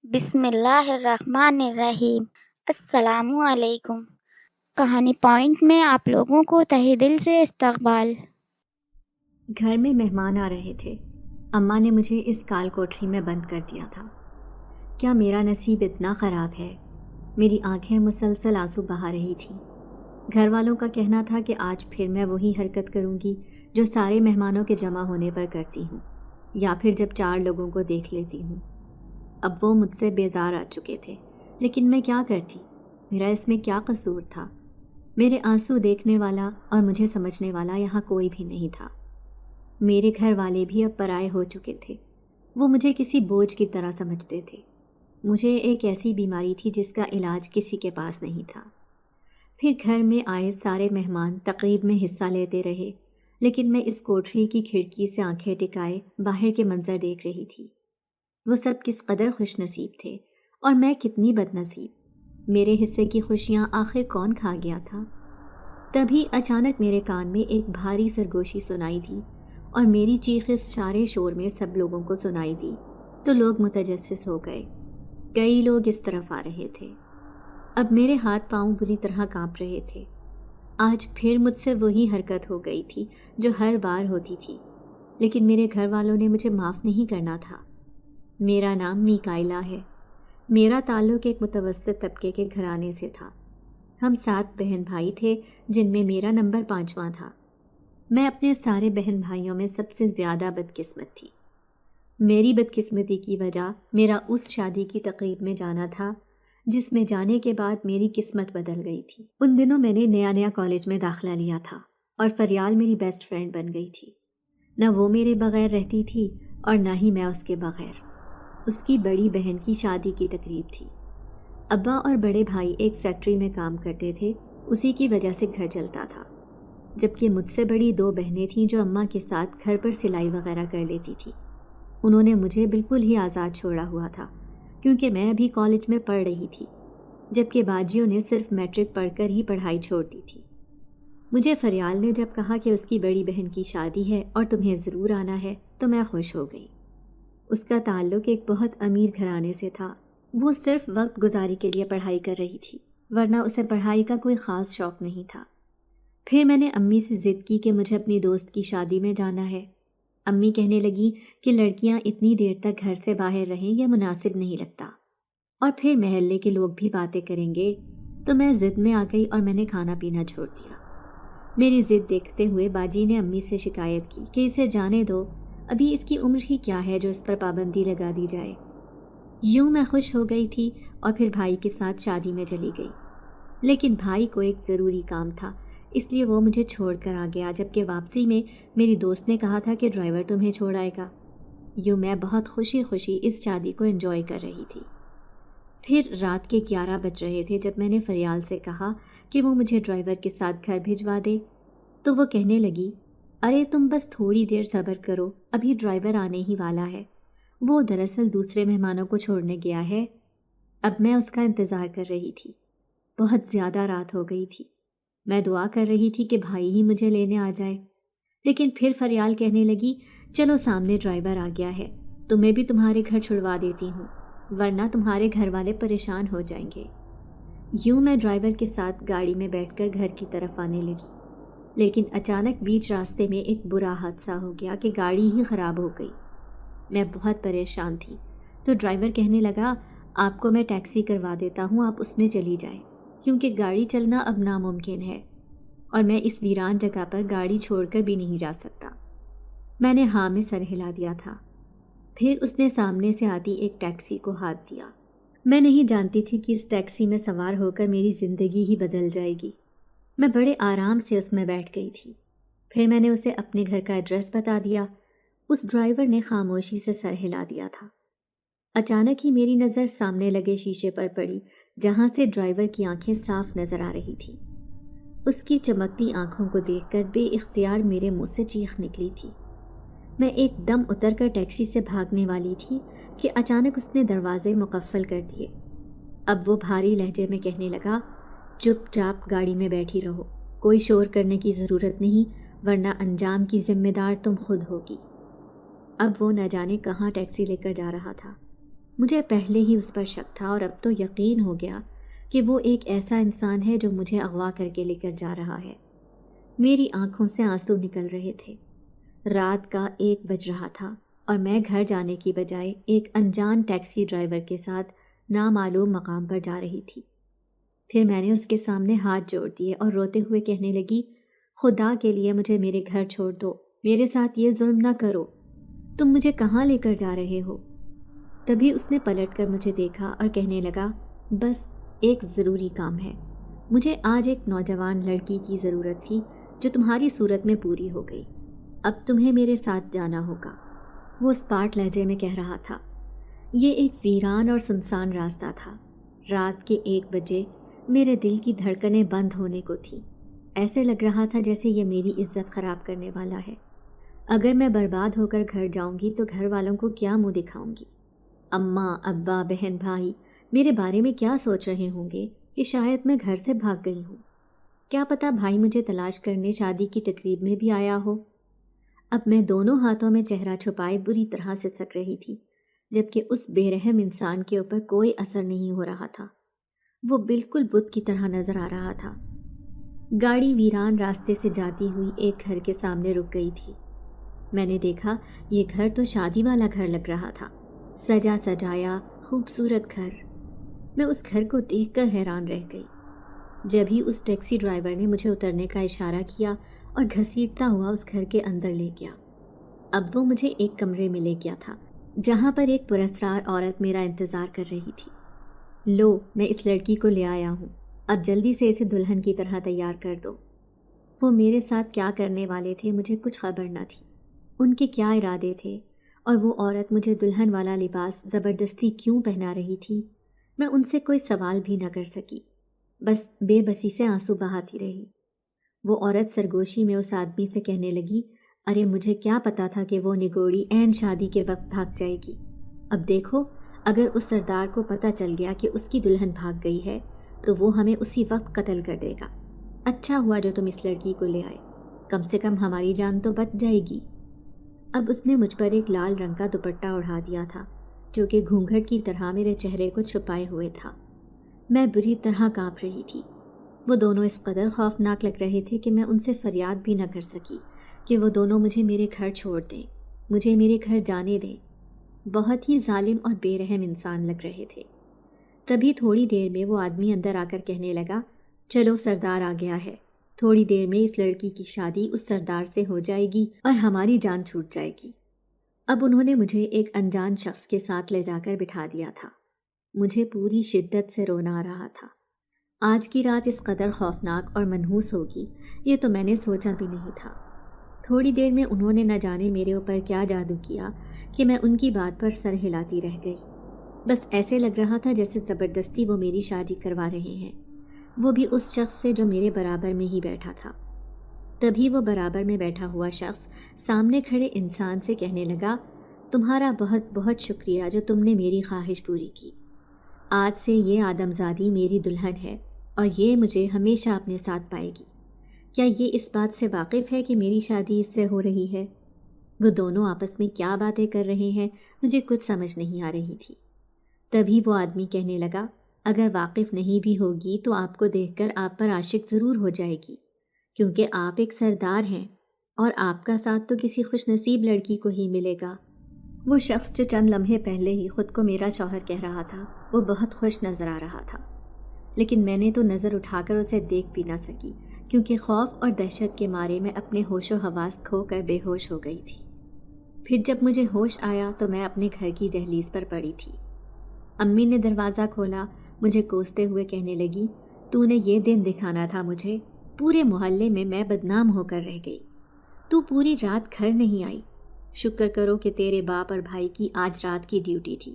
بسم اللہ الرحمن الرحیم۔ السلام علیکم۔ کہانی پوائنٹ میں آپ لوگوں کو تہہ دل سے استقبال۔ گھر میں مہمان آ رہے تھے۔ اماں نے مجھے اس کال کوٹری میں بند کر دیا تھا۔ کیا میرا نصیب اتنا خراب ہے؟ میری آنکھیں مسلسل آنسو بہا رہی تھیں۔ گھر والوں کا کہنا تھا کہ آج پھر میں وہی حرکت کروں گی جو سارے مہمانوں کے جمع ہونے پر کرتی ہوں، یا پھر جب 4 لوگوں کو دیکھ لیتی ہوں۔ اب وہ مجھ سے بیزار آ چکے تھے، لیکن میں کیا کرتی؟ میرا اس میں کیا قصور تھا؟ میرے آنسو دیکھنے والا اور مجھے سمجھنے والا یہاں کوئی بھی نہیں تھا۔ میرے گھر والے بھی اب پرائے ہو چکے تھے۔ وہ مجھے کسی بوجھ کی طرح سمجھتے تھے۔ مجھے ایک ایسی بیماری تھی جس کا علاج کسی کے پاس نہیں تھا۔ پھر گھر میں آئے سارے مہمان تقریب میں حصہ لیتے رہے، لیکن میں اس کوٹری کی کھڑکی سے آنکھیں ٹکائے باہر کے منظر دیکھ رہی تھی۔ وہ سب کس قدر خوش نصیب تھے اور میں کتنی بد نصیب۔ میرے حصے کی خوشیاں آخر کون کھا گیا تھا؟ تبھی اچانک میرے کان میں ایک بھاری سرگوشی سنائی دی اور میری چیخ اس سارے شور میں سب لوگوں کو سنائی دی تو لوگ متجسس ہو گئے۔ کئی لوگ اس طرف آ رہے تھے۔ اب میرے ہاتھ پاؤں بری طرح کانپ رہے تھے۔ آج پھر مجھ سے وہی حرکت ہو گئی تھی جو ہر بار ہوتی تھی، لیکن میرے گھر والوں نے مجھے معاف نہیں کرنا تھا۔ میرا نام میکائلا ہے۔ میرا تعلق ایک متوسط طبقے کے گھرانے سے تھا۔ ہم 7 بہن بھائی تھے، جن میں میرا نمبر 5واں تھا۔ میں اپنے سارے بہن بھائیوں میں سب سے زیادہ بدقسمت تھی۔ میری بدقسمتی کی وجہ میرا اس شادی کی تقریب میں جانا تھا جس میں جانے کے بعد میری قسمت بدل گئی تھی۔ ان دنوں میں نے نیا کالج میں داخلہ لیا تھا اور فریال میری بیسٹ فرینڈ بن گئی تھی۔ نہ وہ میرے بغیر رہتی تھی اور نہ ہی میں اس کے بغیر۔ اس کی بڑی بہن کی شادی کی تقریب تھی۔ ابا اور بڑے بھائی ایک فیکٹری میں کام کرتے تھے، اسی کی وجہ سے گھر چلتا تھا، جبکہ مجھ سے بڑی 2 بہنیں تھیں جو اماں کے ساتھ گھر پر سلائی وغیرہ کر لیتی تھی۔ انہوں نے مجھے بالکل ہی آزاد چھوڑا ہوا تھا کیونکہ میں ابھی کالج میں پڑھ رہی تھی، جبکہ باجیوں نے صرف میٹرک پڑھ کر ہی پڑھائی چھوڑ دی تھی۔ مجھے فریال نے جب کہا کہ اس کی بڑی بہن کی شادی ہے اور تمہیں ضرور آنا ہے تو میں خوش ہو گئی۔ اس کا تعلق ایک بہت امیر گھرانے سے تھا۔ وہ صرف وقت گزاری کے لیے پڑھائی کر رہی تھی، ورنہ اسے پڑھائی کا کوئی خاص شوق نہیں تھا۔ پھر میں نے امی سے ضد کی کہ مجھے اپنی دوست کی شادی میں جانا ہے۔ امی کہنے لگی کہ لڑکیاں اتنی دیر تک گھر سے باہر رہیں یہ مناسب نہیں لگتا، اور پھر محلے کے لوگ بھی باتیں کریں گے۔ تو میں ضد میں آ گئی اور میں نے کھانا پینا چھوڑ دیا۔ میری ضد دیکھتے ہوئے باجی نے امی سے شکایت کی کہ اسے جانے دو، ابھی اس کی عمر ہی کیا ہے جو اس پر پابندی لگا دی جائے۔ یوں میں خوش ہو گئی تھی اور پھر بھائی کے ساتھ شادی میں چلی گئی، لیکن بھائی کو ایک ضروری کام تھا، اس لیے وہ مجھے چھوڑ کر آ گیا، جبکہ واپسی میں میری دوست نے کہا تھا کہ ڈرائیور تمہیں چھوڑ آئے گا۔ یوں میں بہت خوشی اس شادی کو انجوائے کر رہی تھی۔ پھر رات کے 11 بج رہے تھے جب میں نے فریال سے کہا کہ وہ مجھے ڈرائیور کے ساتھ گھر بھجوا دے، تو وہ کہنے لگی، ارے تم بس تھوڑی دیر صبر کرو، ابھی ڈرائیور آنے ہی والا ہے، وہ دراصل دوسرے مہمانوں کو چھوڑنے گیا ہے۔ اب میں اس کا انتظار کر رہی تھی۔ بہت زیادہ رات ہو گئی تھی۔ میں دعا کر رہی تھی کہ بھائی ہی مجھے لینے آ جائے، لیکن پھر فریال کہنے لگی، چلو سامنے ڈرائیور آ گیا ہے، تمہیں بھی تمہارے گھر چھڑوا دیتی ہوں، ورنہ تمہارے گھر والے پریشان ہو جائیں گے۔ یوں میں ڈرائیور کے ساتھ گاڑی میں بیٹھ کر گھر کی طرف آنے لگی، لیکن اچانک بیچ راستے میں ایک برا حادثہ ہو گیا کہ گاڑی ہی خراب ہو گئی۔ میں بہت پریشان تھی تو ڈرائیور کہنے لگا، آپ کو میں ٹیکسی کروا دیتا ہوں، آپ اس میں چلی جائیں، کیونکہ گاڑی چلنا اب ناممکن ہے اور میں اس ویران جگہ پر گاڑی چھوڑ کر بھی نہیں جا سکتا۔ میں نے ہاں میں سر ہلا دیا تھا۔ پھر اس نے سامنے سے آتی ایک ٹیکسی کو ہاتھ دیا۔ میں نہیں جانتی تھی کہ اس ٹیکسی میں سوار ہو کر میری زندگی ہی بدل جائے گی۔ میں بڑے آرام سے اس میں بیٹھ گئی تھی۔ پھر میں نے اسے اپنے گھر کا ایڈریس بتا دیا۔ اس ڈرائیور نے خاموشی سے سر ہلا دیا تھا۔ اچانک ہی میری نظر سامنے لگے شیشے پر پڑی، جہاں سے ڈرائیور کی آنکھیں صاف نظر آ رہی تھی۔ اس کی چمکتی آنکھوں کو دیکھ کر بے اختیار میرے منہ سے چیخ نکلی تھی۔ میں ایک دم اتر کر ٹیکسی سے بھاگنے والی تھی کہ اچانک اس نے دروازے مقفل کر دیے۔ اب وہ بھاری لہجے میں کہنے لگا، چپ چاپ گاڑی میں بیٹھی رہو، کوئی شور کرنے کی ضرورت نہیں، ورنہ انجام کی ذمہ دار تم خود ہوگی۔ اب وہ نہ جانے کہاں ٹیکسی لے کر جا رہا تھا۔ مجھے پہلے ہی اس پر شک تھا اور اب تو یقین ہو گیا کہ وہ ایک ایسا انسان ہے جو مجھے اغوا کر کے لے کر جا رہا ہے۔ میری آنکھوں سے آنسو نکل رہے تھے۔ رات کا 1 بج رہا تھا اور میں گھر جانے کی بجائے ایک انجان ٹیکسی ڈرائیور کے ساتھ نامعلوم مقام پر جا رہی تھی۔ پھر میں نے اس کے سامنے ہاتھ جوڑ دیے اور روتے ہوئے کہنے لگی، خدا کے لیے مجھے میرے گھر چھوڑ دو، میرے ساتھ یہ ظلم نہ کرو، تم مجھے کہاں لے کر جا رہے ہو؟ تبھی اس نے پلٹ کر مجھے دیکھا اور کہنے لگا، بس ایک ضروری کام ہے، مجھے آج ایک نوجوان لڑکی کی ضرورت تھی جو تمہاری صورت میں پوری ہو گئی، اب تمہیں میرے ساتھ جانا ہوگا۔ وہ اسپاٹ لہجے میں کہہ رہا تھا۔ یہ ایک ویران اور سنسان راستہ تھا۔ رات کے 1 بجے میرے دل کی دھڑکنیں بند ہونے کو تھیں۔ ایسے لگ رہا تھا جیسے یہ میری عزت خراب کرنے والا ہے۔ اگر میں برباد ہو کر گھر جاؤں گی تو گھر والوں کو کیا منہ دکھاؤں گی؟ اماں، ابا، بہن، بھائی میرے بارے میں کیا سوچ رہے ہوں گے کہ شاید میں گھر سے بھاگ گئی ہوں؟ کیا پتہ بھائی مجھے تلاش کرنے شادی کی تقریب میں بھی آیا ہو۔ اب میں دونوں ہاتھوں میں چہرہ چھپائے بری طرح سے سک رہی تھی، جبکہ اس بے رحم انسان کے اوپر کوئی اثر نہیں ہو رہا تھا۔ وہ بالکل بت کی طرح نظر آ رہا تھا۔ گاڑی ویران راستے سے جاتی ہوئی ایک گھر کے سامنے رک گئی تھی۔ میں نے دیکھا یہ گھر تو شادی والا گھر لگ رہا تھا، سجا سجایا خوبصورت گھر۔ میں اس گھر کو دیکھ کر حیران رہ گئی۔ جب ہی اس ٹیکسی ڈرائیور نے مجھے اترنے کا اشارہ کیا اور گھسیٹتا ہوا اس گھر کے اندر لے گیا۔ اب وہ مجھے ایک کمرے میں لے گیا تھا جہاں پر ایک پراسرار عورت میرا انتظار کر رہی تھی۔ لو، میں اس لڑکی کو لے آیا ہوں، اب جلدی سے اسے دلہن کی طرح تیار کر دو۔ وہ میرے ساتھ کیا کرنے والے تھے مجھے کچھ خبر نہ تھی، ان کے کیا ارادے تھے، اور وہ عورت مجھے دلہن والا لباس زبردستی کیوں پہنا رہی تھی، میں ان سے کوئی سوال بھی نہ کر سکی، بس بے بسی سے آنسو بہاتی رہی۔ وہ عورت سرگوشی میں اس آدمی سے کہنے لگی، ارے مجھے کیا پتا تھا کہ وہ نگوڑی عین شادی کے وقت بھاگ جائے گی۔ اب دیکھو، اگر اس سردار کو پتہ چل گیا کہ اس کی دلہن بھاگ گئی ہے تو وہ ہمیں اسی وقت قتل کر دے گا۔ اچھا ہوا جو تم اس لڑکی کو لے آئے، کم سے کم ہماری جان تو بچ جائے گی۔ اب اس نے مجھ پر ایک لال رنگ کا دوپٹہ اڑھا دیا تھا جو کہ گھونگھٹ کی طرح میرے چہرے کو چھپائے ہوئے تھا۔ میں بری طرح کانپ رہی تھی۔ وہ دونوں اس قدر خوفناک لگ رہے تھے کہ میں ان سے فریاد بھی نہ کر سکی کہ وہ دونوں مجھے میرے گھر چھوڑ دیں، مجھے میرے گھر جانے دیں۔ بہت ہی ظالم اور بے رحم انسان لگ رہے تھے۔ تبھی تھوڑی دیر میں وہ آدمی اندر آ کر کہنے لگا، چلو سردار آ گیا ہے، تھوڑی دیر میں اس لڑکی کی شادی اس سردار سے ہو جائے گی اور ہماری جان چھوٹ جائے گی۔ اب انہوں نے مجھے ایک انجان شخص کے ساتھ لے جا کر بٹھا دیا تھا۔ مجھے پوری شدت سے رونا آ رہا تھا۔ آج کی رات اس قدر خوفناک اور منحوس ہوگی یہ تو میں نے سوچا بھی نہیں تھا۔ تھوڑی دیر میں انہوں نے نہ جانے میرے اوپر کیا جادو کیا کہ میں ان کی بات پر سر ہلاتی رہ گئی۔ بس ایسے لگ رہا تھا جیسے زبردستی وہ میری شادی کروا رہے ہیں، وہ بھی اس شخص سے جو میرے برابر میں ہی بیٹھا تھا۔ تبھی وہ برابر میں بیٹھا ہوا شخص سامنے کھڑے انسان سے کہنے لگا، تمہارا بہت بہت شکریہ جو تم نے میری خواہش پوری کی۔ آج سے یہ آدمزادی میری دلہن ہے اور یہ مجھے ہمیشہ اپنے ساتھ پائے گی۔ کیا یہ اس بات سے واقف ہے کہ میری شادی اس سے ہو رہی ہے؟ وہ دونوں آپس میں کیا باتیں کر رہے ہیں مجھے کچھ سمجھ نہیں آ رہی تھی۔ تبھی وہ آدمی کہنے لگا، اگر واقف نہیں بھی ہوگی تو آپ کو دیکھ کر آپ پر عاشق ضرور ہو جائے گی، کیونکہ آپ ایک سردار ہیں اور آپ کا ساتھ تو کسی خوش نصیب لڑکی کو ہی ملے گا۔ وہ شخص جو چند لمحے پہلے ہی خود کو میرا شوہر کہہ رہا تھا وہ بہت خوش نظر آ رہا تھا، لیکن میں نے تو نظر اٹھا کر اسے دیکھ بھی نہ سکی کیونکہ خوف اور دہشت کے مارے میں اپنے ہوش و حواس کھو کر بے ہوش ہو گئی تھی۔ پھر جب مجھے ہوش آیا تو میں اپنے گھر کی دہلیز پر پڑی تھی۔ امی نے دروازہ کھولا، مجھے کوستے ہوئے کہنے لگی، تو نے یہ دن دکھانا تھا مجھے، پورے محلے میں بدنام ہو کر رہ گئی، تو پوری رات گھر نہیں آئی۔ شکر کرو کہ تیرے باپ اور بھائی کی آج رات کی ڈیوٹی تھی،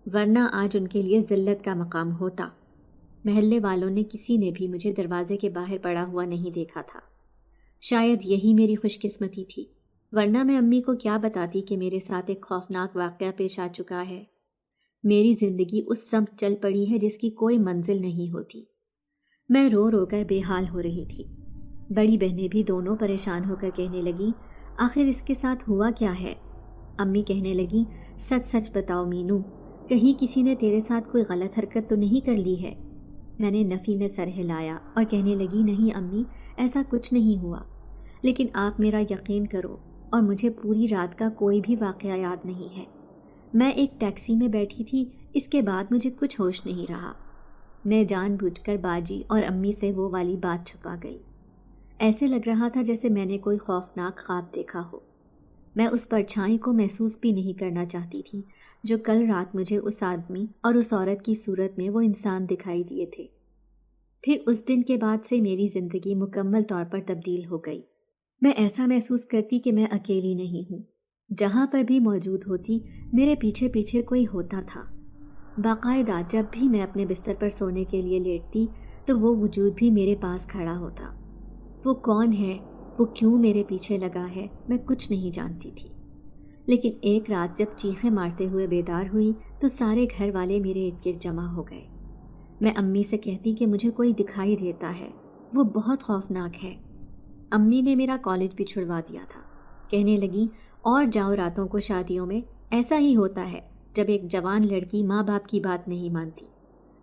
ورنہ آج ان کے لیے ذلت کا مقام ہوتا۔ محلے والوں نے کسی نے بھی مجھے دروازے کے باہر پڑا ہوا نہیں دیکھا تھا۔ شاید یہی میری خوش قسمتی تھی، ورنہ میں امی کو کیا بتاتی کہ میرے ساتھ ایک خوفناک واقعہ پیش آ چکا ہے۔ میری زندگی اس سمت چل پڑی ہے جس کی کوئی منزل نہیں ہوتی۔ میں رو رو کر بے حال ہو رہی تھی۔ بڑی بہنیں بھی دونوں پریشان ہو کر کہنے لگیں، آخر اس کے ساتھ ہوا کیا ہے؟ امی کہنے لگی، سچ سچ بتاؤ مینو، کہیں کسی نے تیرے ساتھ کوئی غلط حرکت تو نہیں کر لی ہے؟ میں نے نفی میں سر ہلایا اور کہنے لگی نہیں امی، ایسا کچھ نہیں ہوا، لیکن آپ میرا یقین کرو اور مجھے پوری رات کا کوئی بھی واقعہ یاد نہیں ہے۔ میں ایک ٹیکسی میں بیٹھی تھی، اس کے بعد مجھے کچھ ہوش نہیں رہا۔ میں جان بوجھ کر باجی اور امی سے وہ والی بات چھپا گئی۔ ایسے لگ رہا تھا جیسے میں نے کوئی خوفناک خواب دیکھا ہو۔ میں اس پرچھائی کو محسوس بھی نہیں کرنا چاہتی تھی جو کل رات مجھے اس آدمی اور اس عورت کی صورت میں وہ انسان دکھائی دیے تھے۔ پھر اس دن کے بعد سے میری زندگی مکمل طور پر تبدیل ہو گئی۔ میں ایسا محسوس کرتی کہ میں اکیلی نہیں ہوں، جہاں پر بھی موجود ہوتی میرے پیچھے پیچھے کوئی ہوتا تھا۔ باقاعدہ جب بھی میں اپنے بستر پر سونے کے لیے لیٹتی تو وہ وجود بھی میرے پاس کھڑا ہوتا۔ وہ کون ہے، وہ کیوں میرے پیچھے لگا ہے، میں کچھ نہیں جانتی تھی۔ لیکن ایک رات جب چیخیں مارتے ہوئے بیدار ہوئی تو سارے گھر والے میرے ارد گرد جمع ہو گئے۔ میں امی سے کہتی کہ مجھے کوئی دکھائی دیتا ہے، وہ بہت خوفناک ہے۔ امی نے میرا کالج بھی چھڑوا دیا تھا۔ کہنے لگی اور جاؤ راتوں کو شادیوں میں ایسا ہی ہوتا ہے جب ایک جوان لڑکی ماں باپ کی بات نہیں مانتی،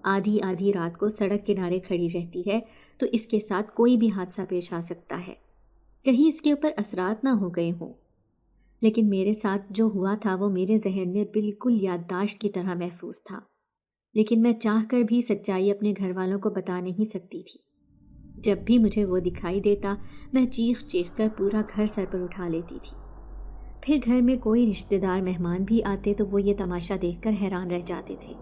آدھی آدھی رات کو سڑک کنارے کھڑی رہتی ہے تو اس کے ساتھ کوئی بھی حادثہ پیش آ سکتا ہے، کہیں اس کے اوپر اثرات نہ ہو گئے ہوں۔ لیکن میرے ساتھ جو ہوا تھا وہ میرے ذہن میں بالکل یادداشت کی طرح محفوظ تھا، لیکن میں چاہ کر بھی سچائی اپنے گھر والوں کو بتا نہیں سکتی تھی۔ جب بھی مجھے وہ دکھائی دیتا میں چیخ چیخ کر پورا گھر سر پر اٹھا لیتی تھی۔ پھر گھر میں کوئی رشتہ دار مہمان بھی آتے تو وہ یہ تماشا دیکھ کر حیران رہ جاتے تھے۔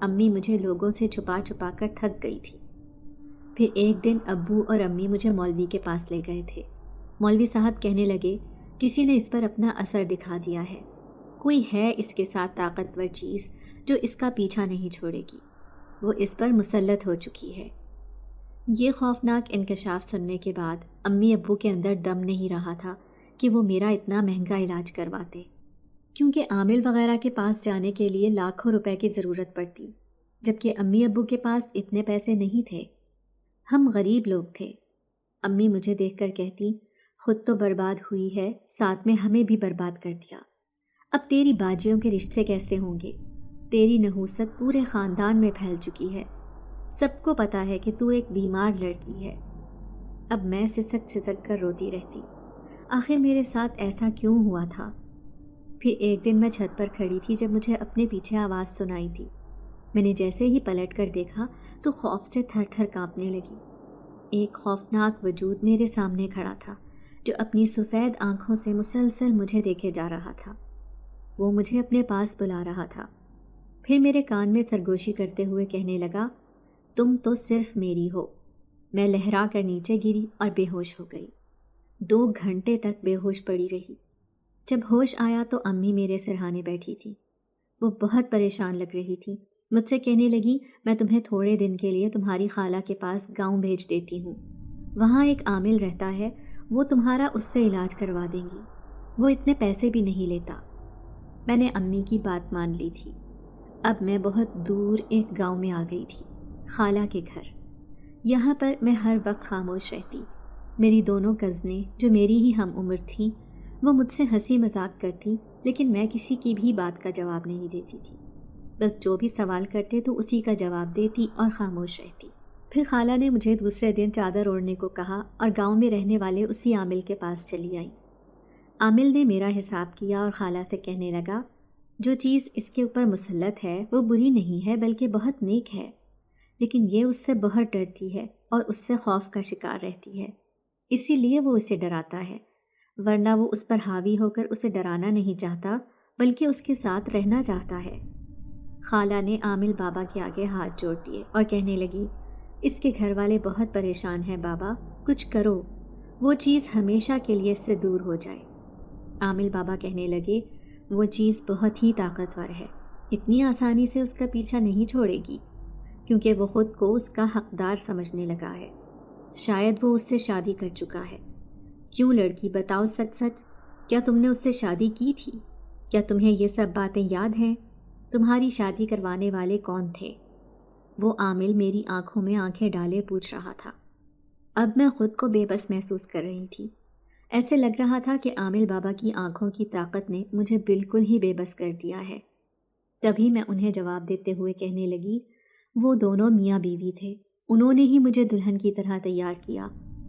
امی مجھے لوگوں سے چھپا چھپا کر تھک گئی تھی۔ پھر ایک دن ابو اور امی مجھے مولوی کے پاس لے گئے تھے۔ مولوی صاحب کہنے لگے کسی نے اس پر اپنا اثر دکھا دیا ہے، کوئی ہے اس کے ساتھ طاقتور چیز جو اس کا پیچھا نہیں چھوڑے گی، وہ اس پر مسلط ہو چکی ہے۔ یہ خوفناک انکشاف سننے کے بعد امی ابو کے اندر دم نہیں رہا تھا کہ وہ میرا اتنا مہنگا علاج کرواتے، کیونکہ عامل وغیرہ کے پاس جانے کے لیے لاکھوں روپے کی ضرورت پڑتی، جبکہ امی ابو کے پاس اتنے پیسے نہیں تھے۔ ہم غریب لوگ تھے۔ امی مجھے دیکھ کر کہتی خود تو برباد ہوئی ہے، ساتھ میں ہمیں بھی برباد کر دیا، اب تیری باجیوں کے رشتے کیسے ہوں گے؟ تیری نحوست پورے خاندان میں پھیل چکی ہے، سب کو پتا ہے کہ تو ایک بیمار لڑکی ہے۔ اب میں سسک سسک کر روتی رہتی، آخر میرے ساتھ ایسا کیوں ہوا تھا؟ پھر ایک دن میں چھت پر کھڑی تھی جب مجھے اپنے پیچھے آواز سنائی تھی۔ میں نے جیسے ہی پلٹ کر دیکھا تو خوف سے تھر تھر کانپنے لگی۔ ایک خوفناک وجود میرے سامنے کھڑا تھا جو اپنی سفید آنکھوں سے مسلسل مجھے دیکھے جا رہا تھا۔ وہ مجھے اپنے پاس بلا رہا تھا۔ پھر میرے کان میں سرگوشی کرتے ہوئے کہنے لگا تم تو صرف میری ہو۔ میں لہرا کر نیچے گری اور بے ہوش ہو گئی۔ 2 گھنٹے تک بے ہوش پڑی رہی۔ جب ہوش آیا تو امی میرے سرہانے بیٹھی تھی۔ وہ بہت پریشان لگ رہی تھی۔ مجھ سے کہنے لگی میں تمہیں تھوڑے دن کے لیے تمہاری خالہ کے پاس گاؤں بھیج دیتی ہوں، وہاں ایک عامل رہتا ہے، وہ تمہارا اس سے علاج کروا دیں گی، وہ اتنے پیسے بھی نہیں لیتا۔ میں نے امی کی بات مان لی تھی۔ اب میں بہت دور ایک گاؤں میں آ گئی تھی، خالہ کے گھر۔ یہاں پر میں ہر وقت خاموش رہتی۔ میری دونوں کزنیں جو میری ہی ہم عمر تھیں وہ مجھ سے ہنسی مذاق کرتی، لیکن میں کسی کی بھی بات کا جواب نہیں دیتی تھی، بس جو بھی سوال کرتے تو اسی کا جواب دیتی اور خاموش رہتی۔ پھر خالہ نے مجھے دوسرے دن چادر اوڑھنے کو کہا اور گاؤں میں رہنے والے اسی عامل کے پاس چلی آئی۔ عامل نے میرا حساب کیا اور خالہ سے کہنے لگا جو چیز اس کے اوپر مسلط ہے وہ بری نہیں ہے بلکہ بہت نیک ہے، لیکن یہ اس سے بہت ڈرتی ہے اور اس سے خوف کا شکار رہتی ہے، اسی لیے وہ اسے ڈراتا ہے، ورنہ وہ اس پر حاوی ہو کر اسے ڈرانا نہیں چاہتا بلکہ اس کے ساتھ رہنا چاہتا ہے۔ خالہ نے عامل بابا کے آگے ہاتھ جوڑ دیے اور کہنے لگی اس کے گھر والے بہت پریشان ہیں بابا، کچھ کرو، وہ چیز ہمیشہ کے لیے اس سے دور ہو جائے۔ عامل بابا کہنے لگے وہ چیز بہت ہی طاقتور ہے، اتنی آسانی سے اس کا پیچھا نہیں چھوڑے گی، کیونکہ وہ خود کو اس کا حقدار سمجھنے لگا ہے، شاید وہ اس سے شادی کر چکا ہے۔ کیوں لڑکی بتاؤ سچ سچ، کیا تم نے اس سے شادی کی تھی؟ کیا تمہیں یہ سب باتیں یاد ہیں؟ تمہاری شادی کروانے والے کون تھے؟ وہ عامل میری آنکھوں میں آنکھیں ڈالے پوچھ رہا تھا۔ اب میں خود کو بے بس محسوس کر رہی تھی، ایسے لگ رہا تھا کہ عامل بابا کی آنکھوں کی طاقت نے مجھے بالکل ہی بے بس کر دیا ہے۔ تبھی میں انہیں جواب دیتے ہوئے کہنے لگی، وہ دونوں میاں بیوی تھے، انہوں نے ہی مجھے دلہن کی طرح تیار کیا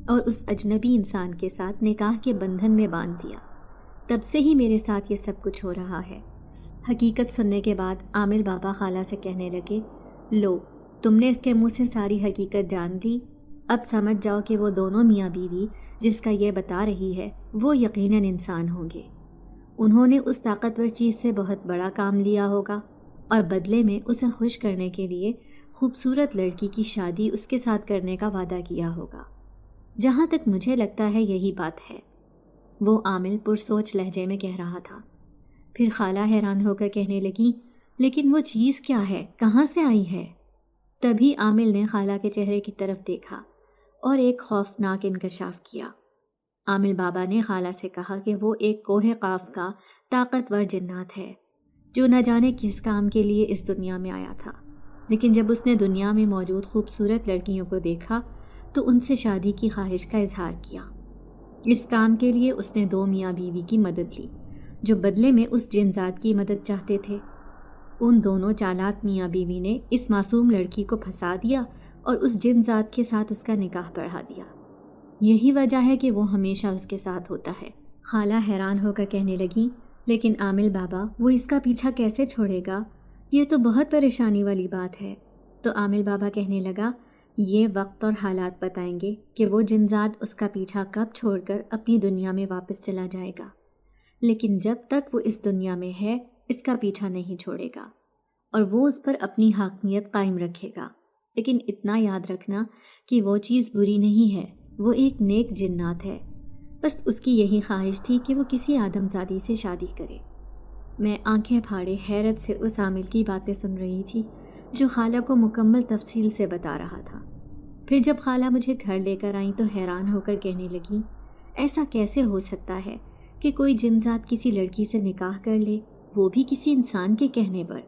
اور اس اجنبی انسان کے ساتھ نکاح کے بندھن میں باندھ دیا۔ تب سے ہی میرے ساتھ یہ سب کچھ ہو رہا ہے۔ حقیقت سننے کے بعد عامل بابا خالہ سے کہنے لگے، لو، تم نے اس کے منہ سے ساری حقیقت جان لی، اب سمجھ جاؤ کہ وہ دونوں میاں بیوی جس کا یہ بتا رہی ہے وہ یقیناً انسان ہوں گے۔ انہوں نے اس طاقتور چیز سے بہت بڑا کام لیا ہوگا اور بدلے میں اسے خوش کرنے کے لیے خوبصورت لڑکی کی شادی اس کے ساتھ کرنے کا وعدہ کیا ہوگا۔ جہاں تک مجھے لگتا ہے یہی بات ہے، وہ عامل پرسوچ لہجے میں کہہ رہا تھا۔ پھر خالہ حیران ہو کر کہنے لگی، لیکن وہ چیز کیا ہے، کہاں سے آئی ہے؟ تبھی عامل نے خالہ کے چہرے کی طرف دیکھا اور ایک خوفناک انکشاف کیا۔ عامل بابا نے خالہ سے کہا کہ وہ ایک کوہ قاف کا طاقتور جنات ہے جو نہ جانے کس کام کے لیے اس دنیا میں آیا تھا، لیکن جب اس نے دنیا میں موجود خوبصورت لڑکیوں کو دیکھا تو ان سے شادی کی خواہش کا اظہار کیا۔ اس کام کے لیے اس نے دو میاں بیوی کی مدد لی جو بدلے میں اس جنزاد کی مدد چاہتے تھے۔ ان دونوں چالاک میاں بیوی نے اس معصوم لڑکی کو پھنسا دیا اور اس جنزاد کے ساتھ اس کا نکاح پڑھا دیا۔ یہی وجہ ہے کہ وہ ہمیشہ اس کے ساتھ ہوتا ہے۔ خالہ حیران ہو کر کہنے لگی، لیکن عامل بابا وہ اس کا پیچھا کیسے چھوڑے گا؟ یہ تو بہت پریشانی والی بات ہے۔ تو عامل بابا کہنے لگا، یہ وقت اور حالات بتائیں گے کہ وہ جنزاد اس کا پیچھا کب چھوڑ کر اپنی دنیا میں واپس چلا جائے گا، لیکن جب تک وہ اس دنیا میں ہے اس کا پیچھا نہیں چھوڑے گا اور وہ اس پر اپنی حاکمیت قائم رکھے گا۔ لیکن اتنا یاد رکھنا کہ وہ چیز بری نہیں ہے، وہ ایک نیک جنات ہے، بس اس کی یہی خواہش تھی کہ وہ کسی آدم زادی سے شادی کرے۔ میں آنکھیں پھاڑے حیرت سے اس عامل کی باتیں سن رہی تھی جو خالہ کو مکمل تفصیل سے بتا رہا تھا۔ پھر جب خالہ مجھے گھر لے کر آئیں تو حیران ہو کر کہنے لگی، ایسا کیسے ہو سکتا ہے کہ کوئی جنزاد کسی لڑکی سے نکاح کر لے، وہ بھی کسی انسان کے کہنے پر؟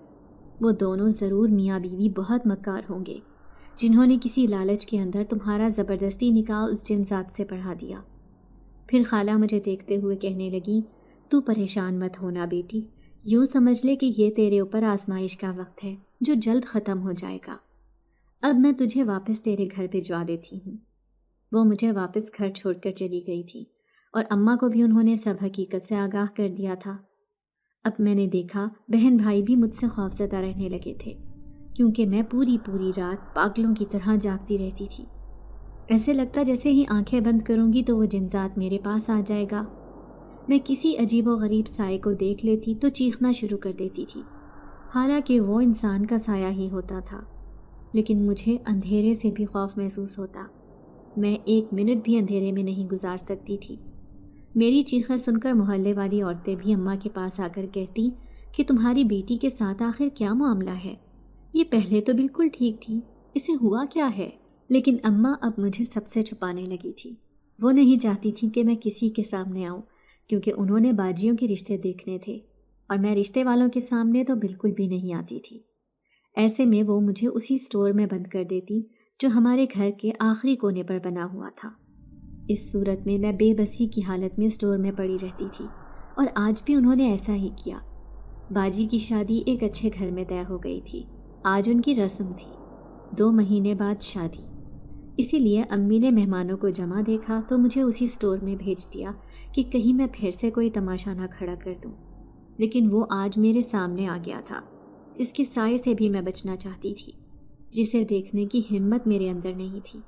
وہ دونوں ضرور میاں بیوی بہت مکار ہوں گے جنہوں نے کسی لالچ کے اندر تمہارا زبردستی نکاح اس جنزاد سے پڑھا دیا۔ پھر خالہ مجھے دیکھتے ہوئے کہنے لگی، تو پریشان مت ہونا بیٹی، یوں سمجھ لے کہ یہ تیرے اوپر آزمائش کا وقت ہے جو جلد ختم ہو جائے گا۔ اب میں تجھے واپس تیرے گھر بھجوا دیتی ہوں۔ وہ مجھے واپس گھر چھوڑ کر چلی گئی تھی اور اماں کو بھی انہوں نے سب حقیقت سے آگاہ کر دیا تھا۔ اب میں نے دیکھا بہن بھائی بھی مجھ سے خوفزدہ رہنے لگے تھے کیونکہ میں پوری رات پاگلوں کی طرح جاگتی رہتی تھی۔ ایسے لگتا جیسے ہی آنکھیں بند کروں گی تو وہ جنزاد میرے پاس آ جائے گا۔ میں کسی عجیب و غریب سائے کو دیکھ لیتی تو چیخنا شروع کر دیتی تھی، حالانکہ وہ انسان کا سایہ ہی ہوتا تھا، لیکن مجھے اندھیرے سے بھی خوف محسوس ہوتا۔ میں ایک منٹ بھی اندھیرے میں نہیں گزار سکتی تھی۔ میری چیخیں سن کر محلے والی عورتیں بھی اماں کے پاس آ کر کہتی کہ تمہاری بیٹی کے ساتھ آخر کیا معاملہ ہے؟ یہ پہلے تو بالکل ٹھیک تھی، اسے ہوا کیا ہے؟ لیکن اماں اب مجھے سب سے چھپانے لگی تھی۔ وہ نہیں چاہتی تھی کہ میں کسی کے سامنے آؤں کیونکہ انہوں نے باجیوں کے رشتے دیکھنے تھے اور میں رشتے والوں کے سامنے تو بالکل بھی نہیں آتی تھی۔ ایسے میں وہ مجھے اسی سٹور میں بند کر دیتی جو ہمارے گھر کے آخری کونے پر بنا ہوا تھا۔ اس صورت میں میں بے بسی کی حالت میں سٹور میں پڑی رہتی تھی اور آج بھی انہوں نے ایسا ہی کیا۔ باجی کی شادی ایک اچھے گھر میں طے ہو گئی تھی، آج ان کی رسم تھی، 2 مہینے بعد شادی۔ اسی لیے امی نے مہمانوں کو جمع دیکھا تو مجھے اسی سٹور میں بھیج دیا کہ کہیں میں پھر سے کوئی تماشا نہ کھڑا کر دوں، لیکن وہ آج میرے سامنے آ گیا تھا جس کے سائے سے بھی میں بچنا چاہتی تھی، جسے دیکھنے کی ہمت میرے اندر نہیں تھی۔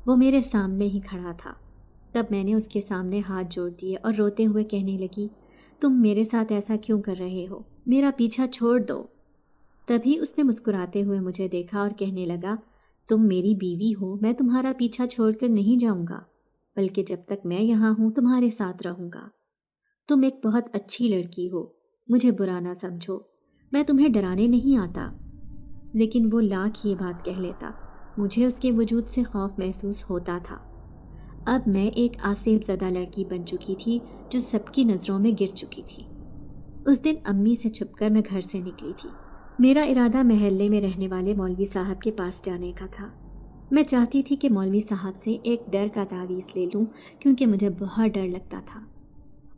وہ میرے سامنے ہی کھڑا تھا۔ تب میں نے اس کے سامنے ہاتھ جوڑ دیے اور روتے ہوئے کہنے لگی، تم میرے ساتھ ایسا کیوں کر رہے ہو؟ میرا پیچھا چھوڑ دو۔ تبھی اس نے مسکراتے ہوئے مجھے دیکھا اور کہنے لگا، تم میری بیوی ہو، میں تمہارا پیچھا چھوڑ کر نہیں جاؤں گا، بلکہ جب تک میں یہاں ہوں تمہارے ساتھ رہوں گا۔ تم ایک بہت اچھی لڑکی ہو، مجھے برا نہ سمجھو، میں تمہیں ڈرانے نہیں آتا۔ لیکن وہ لاکھ یہ بات کہہ لیتا، مجھے اس کے وجود سے خوف محسوس ہوتا تھا۔ اب میں ایک آسیب زدہ لڑکی بن چکی تھی جو سب کی نظروں میں گر چکی تھی۔ اس دن امی سے چھپ کر میں گھر سے نکلی تھی۔ میرا ارادہ محلے میں رہنے والے مولوی صاحب کے پاس جانے کا تھا۔ میں چاہتی تھی کہ مولوی صاحب سے ایک ڈر کا تعویذ لے لوں کیونکہ مجھے بہت ڈر لگتا تھا۔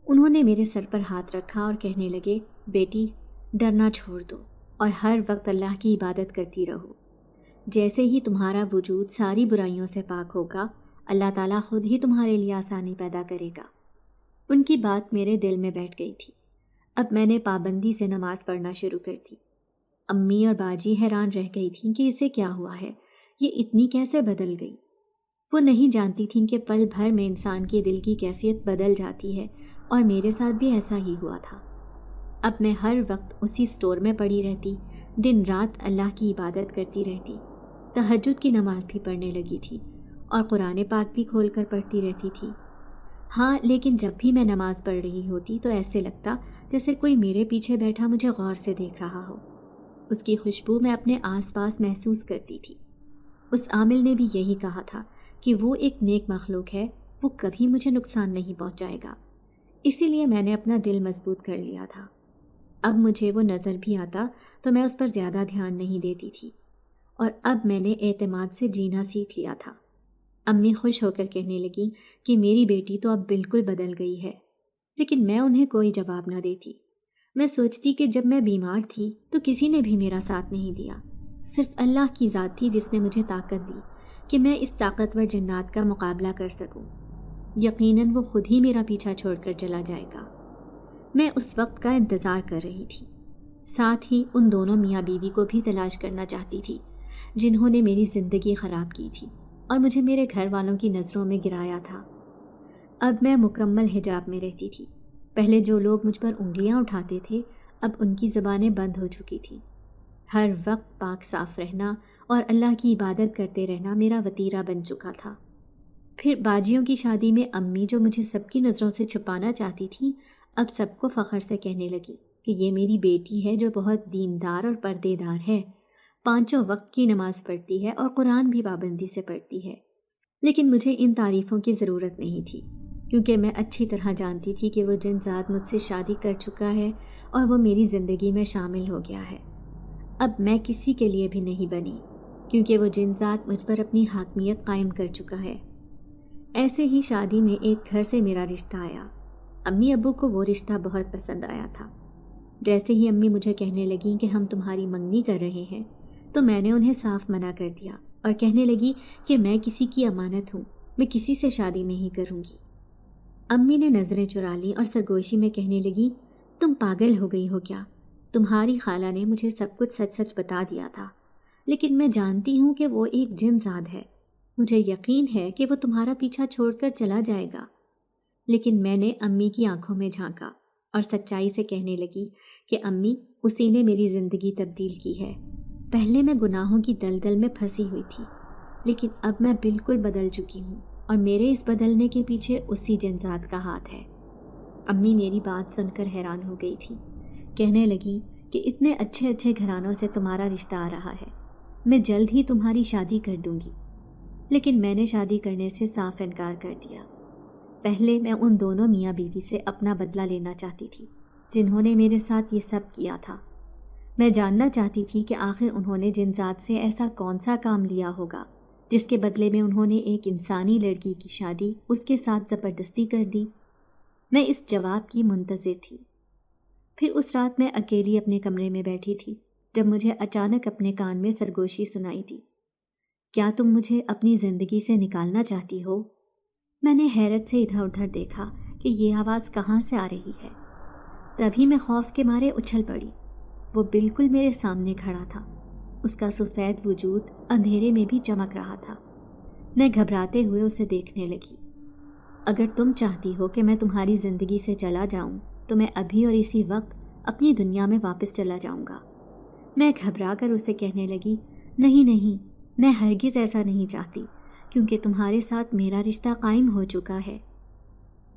انہوں نے میرے سر پر ہاتھ رکھا اور کہنے لگے، بیٹی ڈرنا چھوڑ دو، اور ہر وقت اللہ کی عبادت کرتی رہو۔ جیسے ہی تمہارا وجود ساری برائیوں سے پاک ہوگا، اللہ تعالیٰ خود ہی تمہارے لیے آسانی پیدا کرے گا۔ ان کی بات میرے دل میں بیٹھ گئی تھی۔ اب میں نے پابندی سے نماز پڑھنا شروع کر دی۔ امی اور باجی حیران رہ گئی تھیں کہ اسے کیا ہوا ہے، یہ اتنی کیسے بدل گئی۔ وہ نہیں جانتی تھیں کہ پل بھر میں انسان کے دل کی کیفیت بدل جاتی ہے، اور میرے ساتھ بھی ایسا ہی ہوا تھا۔ اب میں ہر وقت اسی سٹور میں پڑی رہتی، دن رات اللہ کی عبادت کرتی رہتی، تہجد کی نماز بھی پڑھنے لگی تھی اور قرآن پاک بھی کھول کر پڑھتی رہتی تھی۔ ہاں، لیکن جب بھی میں نماز پڑھ رہی ہوتی تو ایسے لگتا جیسے کوئی میرے پیچھے بیٹھا مجھے غور سے دیکھ رہا ہو۔ اس کی خوشبو میں اپنے آس پاس محسوس کرتی تھی۔ اس عامل نے بھی یہی کہا تھا کہ وہ ایک نیک مخلوق ہے، وہ کبھی مجھے نقصان نہیں پہنچائے گا، اسی لیے میں نے اپنا دل مضبوط کر لیا تھا۔ اب مجھے وہ نظر بھی آتا تو میں اس پر زیادہ دھیان نہیں دیتی تھی، اور اب میں نے اعتماد سے جینا سیکھ لیا تھا۔ امی خوش ہو کر کہنے لگی کہ میری بیٹی تو اب بالکل بدل گئی ہے، لیکن میں انہیں کوئی جواب نہ دیتی۔ میں سوچتی کہ جب میں بیمار تھی تو کسی نے بھی میرا ساتھ نہیں دیا، صرف اللہ کی ذات تھی جس نے مجھے طاقت دی کہ میں اس طاقتور جنات کا مقابلہ کر سکوں۔ یقیناً وہ خود ہی میرا پیچھا چھوڑ کر چلا جائے گا۔ میں اس وقت کا انتظار کر رہی تھی، ساتھ ہی ان دونوں میاں بیوی کو بھی تلاش کرنا چاہتی تھی جنہوں نے میری زندگی خراب کی تھی اور مجھے میرے گھر والوں کی نظروں میں گرایا تھا۔ اب میں مکمل حجاب میں رہتی تھی۔ پہلے جو لوگ مجھ پر انگلیاں اٹھاتے تھے، اب ان کی زبانیں بند ہو چکی تھیں۔ ہر وقت پاک صاف رہنا اور اللہ کی عبادت کرتے رہنا میرا وتیرہ بن چکا تھا۔ پھر باجیوں کی شادی میں امی جو مجھے سب کی نظروں سے چھپانا چاہتی تھیں، اب سب کو فخر سے کہنے لگی کہ یہ میری بیٹی ہے جو بہت دیندار اور پردے دار ہے، 5 وقت کی نماز پڑھتی ہے اور قرآن بھی پابندی سے پڑھتی ہے۔ لیکن مجھے ان تعریفوں کی ضرورت نہیں تھی، کیونکہ میں اچھی طرح جانتی تھی کہ وہ جن ذات مجھ سے شادی کر چکا ہے اور وہ میری زندگی میں شامل ہو گیا ہے۔ اب میں کسی کے لیے بھی نہیں بنی، کیونکہ وہ جن ذات مجھ پر اپنی حاکمیت قائم کر چکا ہے۔ ایسے ہی شادی میں ایک گھر سے میرا رشتہ آیا۔ امی ابو کو وہ رشتہ بہت پسند آیا تھا۔ جیسے ہی امی مجھے کہنے لگیں کہ ہم تمہاری منگنی کر رہے ہیں، تو میں نے انہیں صاف منع کر دیا اور کہنے لگی کہ میں کسی کی امانت ہوں، میں کسی سے شادی نہیں کروں گی۔ امی نے نظریں چرا لیں اور سرگوشی میں کہنے لگی، تم پاگل ہو گئی ہو کیا؟ تمہاری خالہ نے مجھے سب کچھ سچ سچ بتا دیا تھا، لیکن میں جانتی ہوں کہ وہ ایک جن زاد ہے۔ مجھے یقین ہے کہ وہ تمہارا پیچھا چھوڑ کر چلا جائے گا۔ لیکن میں نے امی کی آنکھوں میں جھانکا اور سچائی سے کہنے لگی کہ امی، اسی نے میری زندگی تبدیل کی ہے۔ پہلے میں گناہوں کی دلدل میں پھنسی ہوئی تھی، لیکن اب میں بالکل بدل چکی ہوں اور میرے اس بدلنے کے پیچھے اسی جنزات کا ہاتھ ہے۔ امی میری بات سن کر حیران ہو گئی تھی، کہنے لگی کہ اتنے اچھے اچھے گھرانوں سے تمہارا رشتہ آ رہا ہے، میں جلد ہی تمہاری شادی کر دوں گی۔ لیکن میں نے شادی کرنے سے صاف انکار کر دیا۔ پہلے میں ان دونوں میاں بیوی سے اپنا بدلہ لینا چاہتی تھی جنہوں نے میرے ساتھ یہ سب کیا تھا۔ میں جاننا چاہتی تھی کہ آخر انہوں نے جن ذات سے ایسا کون سا کام لیا ہوگا جس کے بدلے میں انہوں نے ایک انسانی لڑکی کی شادی اس کے ساتھ زبردستی کر دی۔ میں اس جواب کی منتظر تھی۔ پھر اس رات میں اکیلی اپنے کمرے میں بیٹھی تھی جب مجھے اچانک اپنے کان میں سرگوشی سنائی دی، کیا تم مجھے اپنی زندگی سے نکالنا چاہتی ہو؟ میں نے حیرت سے ادھر ادھر دیکھا کہ یہ آواز کہاں سے آ رہی ہے۔ تبھی میں خوف کے مارے اچھل پڑی۔ وہ بالکل میرے سامنے کھڑا تھا، اس کا سفید وجود اندھیرے میں بھی چمک رہا تھا۔ میں گھبراتے ہوئے اسے دیکھنے لگی۔ اگر تم چاہتی ہو کہ میں تمہاری زندگی سے چلا جاؤں تو میں ابھی اور اسی وقت اپنی دنیا میں واپس چلا جاؤں گا۔ میں گھبرا کر اسے کہنے لگی، نہیں نہیں، میں ہرگز ایسا نہیں چاہتی، کیونکہ تمہارے ساتھ میرا رشتہ قائم ہو چکا ہے۔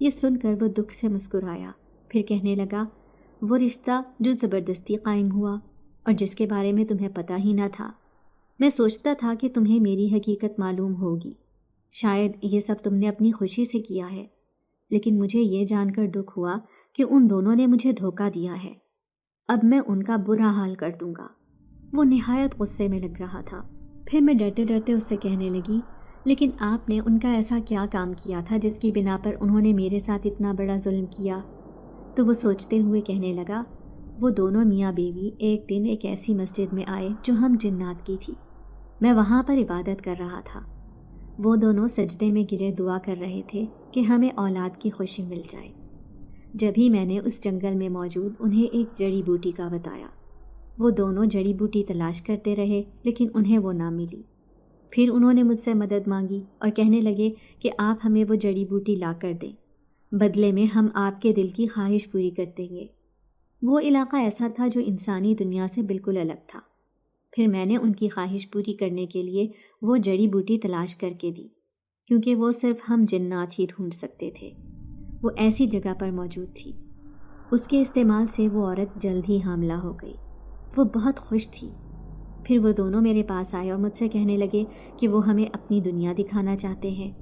یہ سن کر وہ دکھ سے مسکرایا، پھر کہنے لگا، وہ رشتہ جو زبردستی قائم ہوا اور جس کے بارے میں تمہیں پتہ ہی نہ تھا۔ میں سوچتا تھا کہ تمہیں میری حقیقت معلوم ہوگی، شاید یہ سب تم نے اپنی خوشی سے کیا ہے، لیکن مجھے یہ جان کر دکھ ہوا کہ ان دونوں نے مجھے دھوکہ دیا ہے۔ اب میں ان کا برا حال کر دوں گا۔ وہ نہایت غصے میں لگ رہا تھا۔ پھر میں ڈرتے ڈرتے اس سے کہنے لگی، لیکن آپ نے ان کا ایسا کیا کام کیا تھا جس کی بنا پر انہوں نے میرے ساتھ اتنا بڑا ظلم کیا؟ تو وہ سوچتے ہوئے کہنے لگا، وہ دونوں میاں بیوی ایک دن ایک ایسی مسجد میں آئے جو ہم جنات کی تھی۔ میں وہاں پر عبادت کر رہا تھا۔ وہ دونوں سجدے میں گرے دعا کر رہے تھے کہ ہمیں اولاد کی خوشی مل جائے۔ جب ہی میں نے اس جنگل میں موجود انہیں ایک جڑی بوٹی کا بتایا۔ وہ دونوں جڑی بوٹی تلاش کرتے رہے لیکن انہیں وہ نہ ملی۔ پھر انہوں نے مجھ سے مدد مانگی اور کہنے لگے کہ آپ ہمیں وہ جڑی بوٹی لا کر دیں، بدلے میں ہم آپ کے دل کی خواہش پوری کر دیں گے۔ وہ علاقہ ایسا تھا جو انسانی دنیا سے بالکل الگ تھا۔ پھر میں نے ان کی خواہش پوری کرنے کے لیے وہ جڑی بوٹی تلاش کر کے دی، کیونکہ وہ صرف ہم جنات ہی ڈھونڈ سکتے تھے۔ وہ ایسی جگہ پر موجود تھی۔ اس کے استعمال سے وہ عورت جلد ہی حاملہ ہو گئی۔ وہ بہت خوش تھی۔ پھر وہ دونوں میرے پاس آئے اور مجھ سے کہنے لگے کہ وہ ہمیں اپنی دنیا دکھانا چاہتے ہیں۔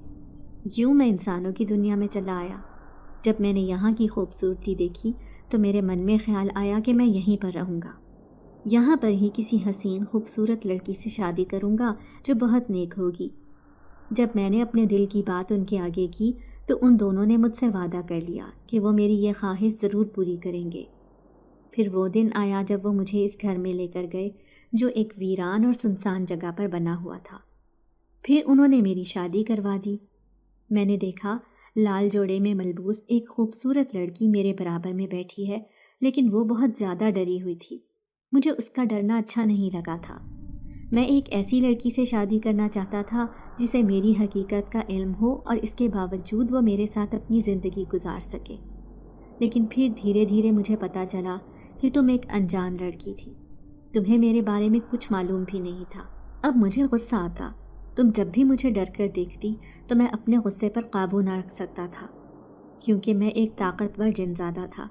یوں میں انسانوں کی دنیا میں چلا آیا۔ جب میں نے یہاں کی خوبصورتی دیکھی تو میرے من میں خیال آیا کہ میں یہیں پر رہوں گا، یہاں پر ہی کسی حسین خوبصورت لڑکی سے شادی کروں گا جو بہت نیک ہوگی۔ جب میں نے اپنے دل کی بات ان کے آگے کی تو ان دونوں نے مجھ سے وعدہ کر لیا کہ وہ میری یہ خواہش ضرور پوری کریں گے۔ پھر وہ دن آیا جب وہ مجھے اس گھر میں لے کر گئے جو ایک ویران اور سنسان جگہ پر بنا ہوا تھا۔ پھر انہوں نے میری شادی کروا دی۔ میں نے دیکھا لال جوڑے میں ملبوس ایک خوبصورت لڑکی میرے برابر میں بیٹھی ہے، لیکن وہ بہت زیادہ ڈری ہوئی تھی۔ مجھے اس کا ڈرنا اچھا نہیں لگا تھا۔ میں ایک ایسی لڑکی سے شادی کرنا چاہتا تھا جسے میری حقیقت کا علم ہو اور اس کے باوجود وہ میرے ساتھ اپنی زندگی گزار سکے۔ لیکن پھر دھیرے دھیرے مجھے پتہ چلا کہ تم ایک انجان لڑکی تھی، تمہیں میرے بارے میں کچھ معلوم بھی نہیں تھا۔ اب مجھے غصہ آتا، تم جب بھی مجھے ڈر کر دیکھتی تو میں اپنے غصے پر قابو نہ رکھ سکتا تھا، کیونکہ میں ایک طاقتور جنزادہ تھا۔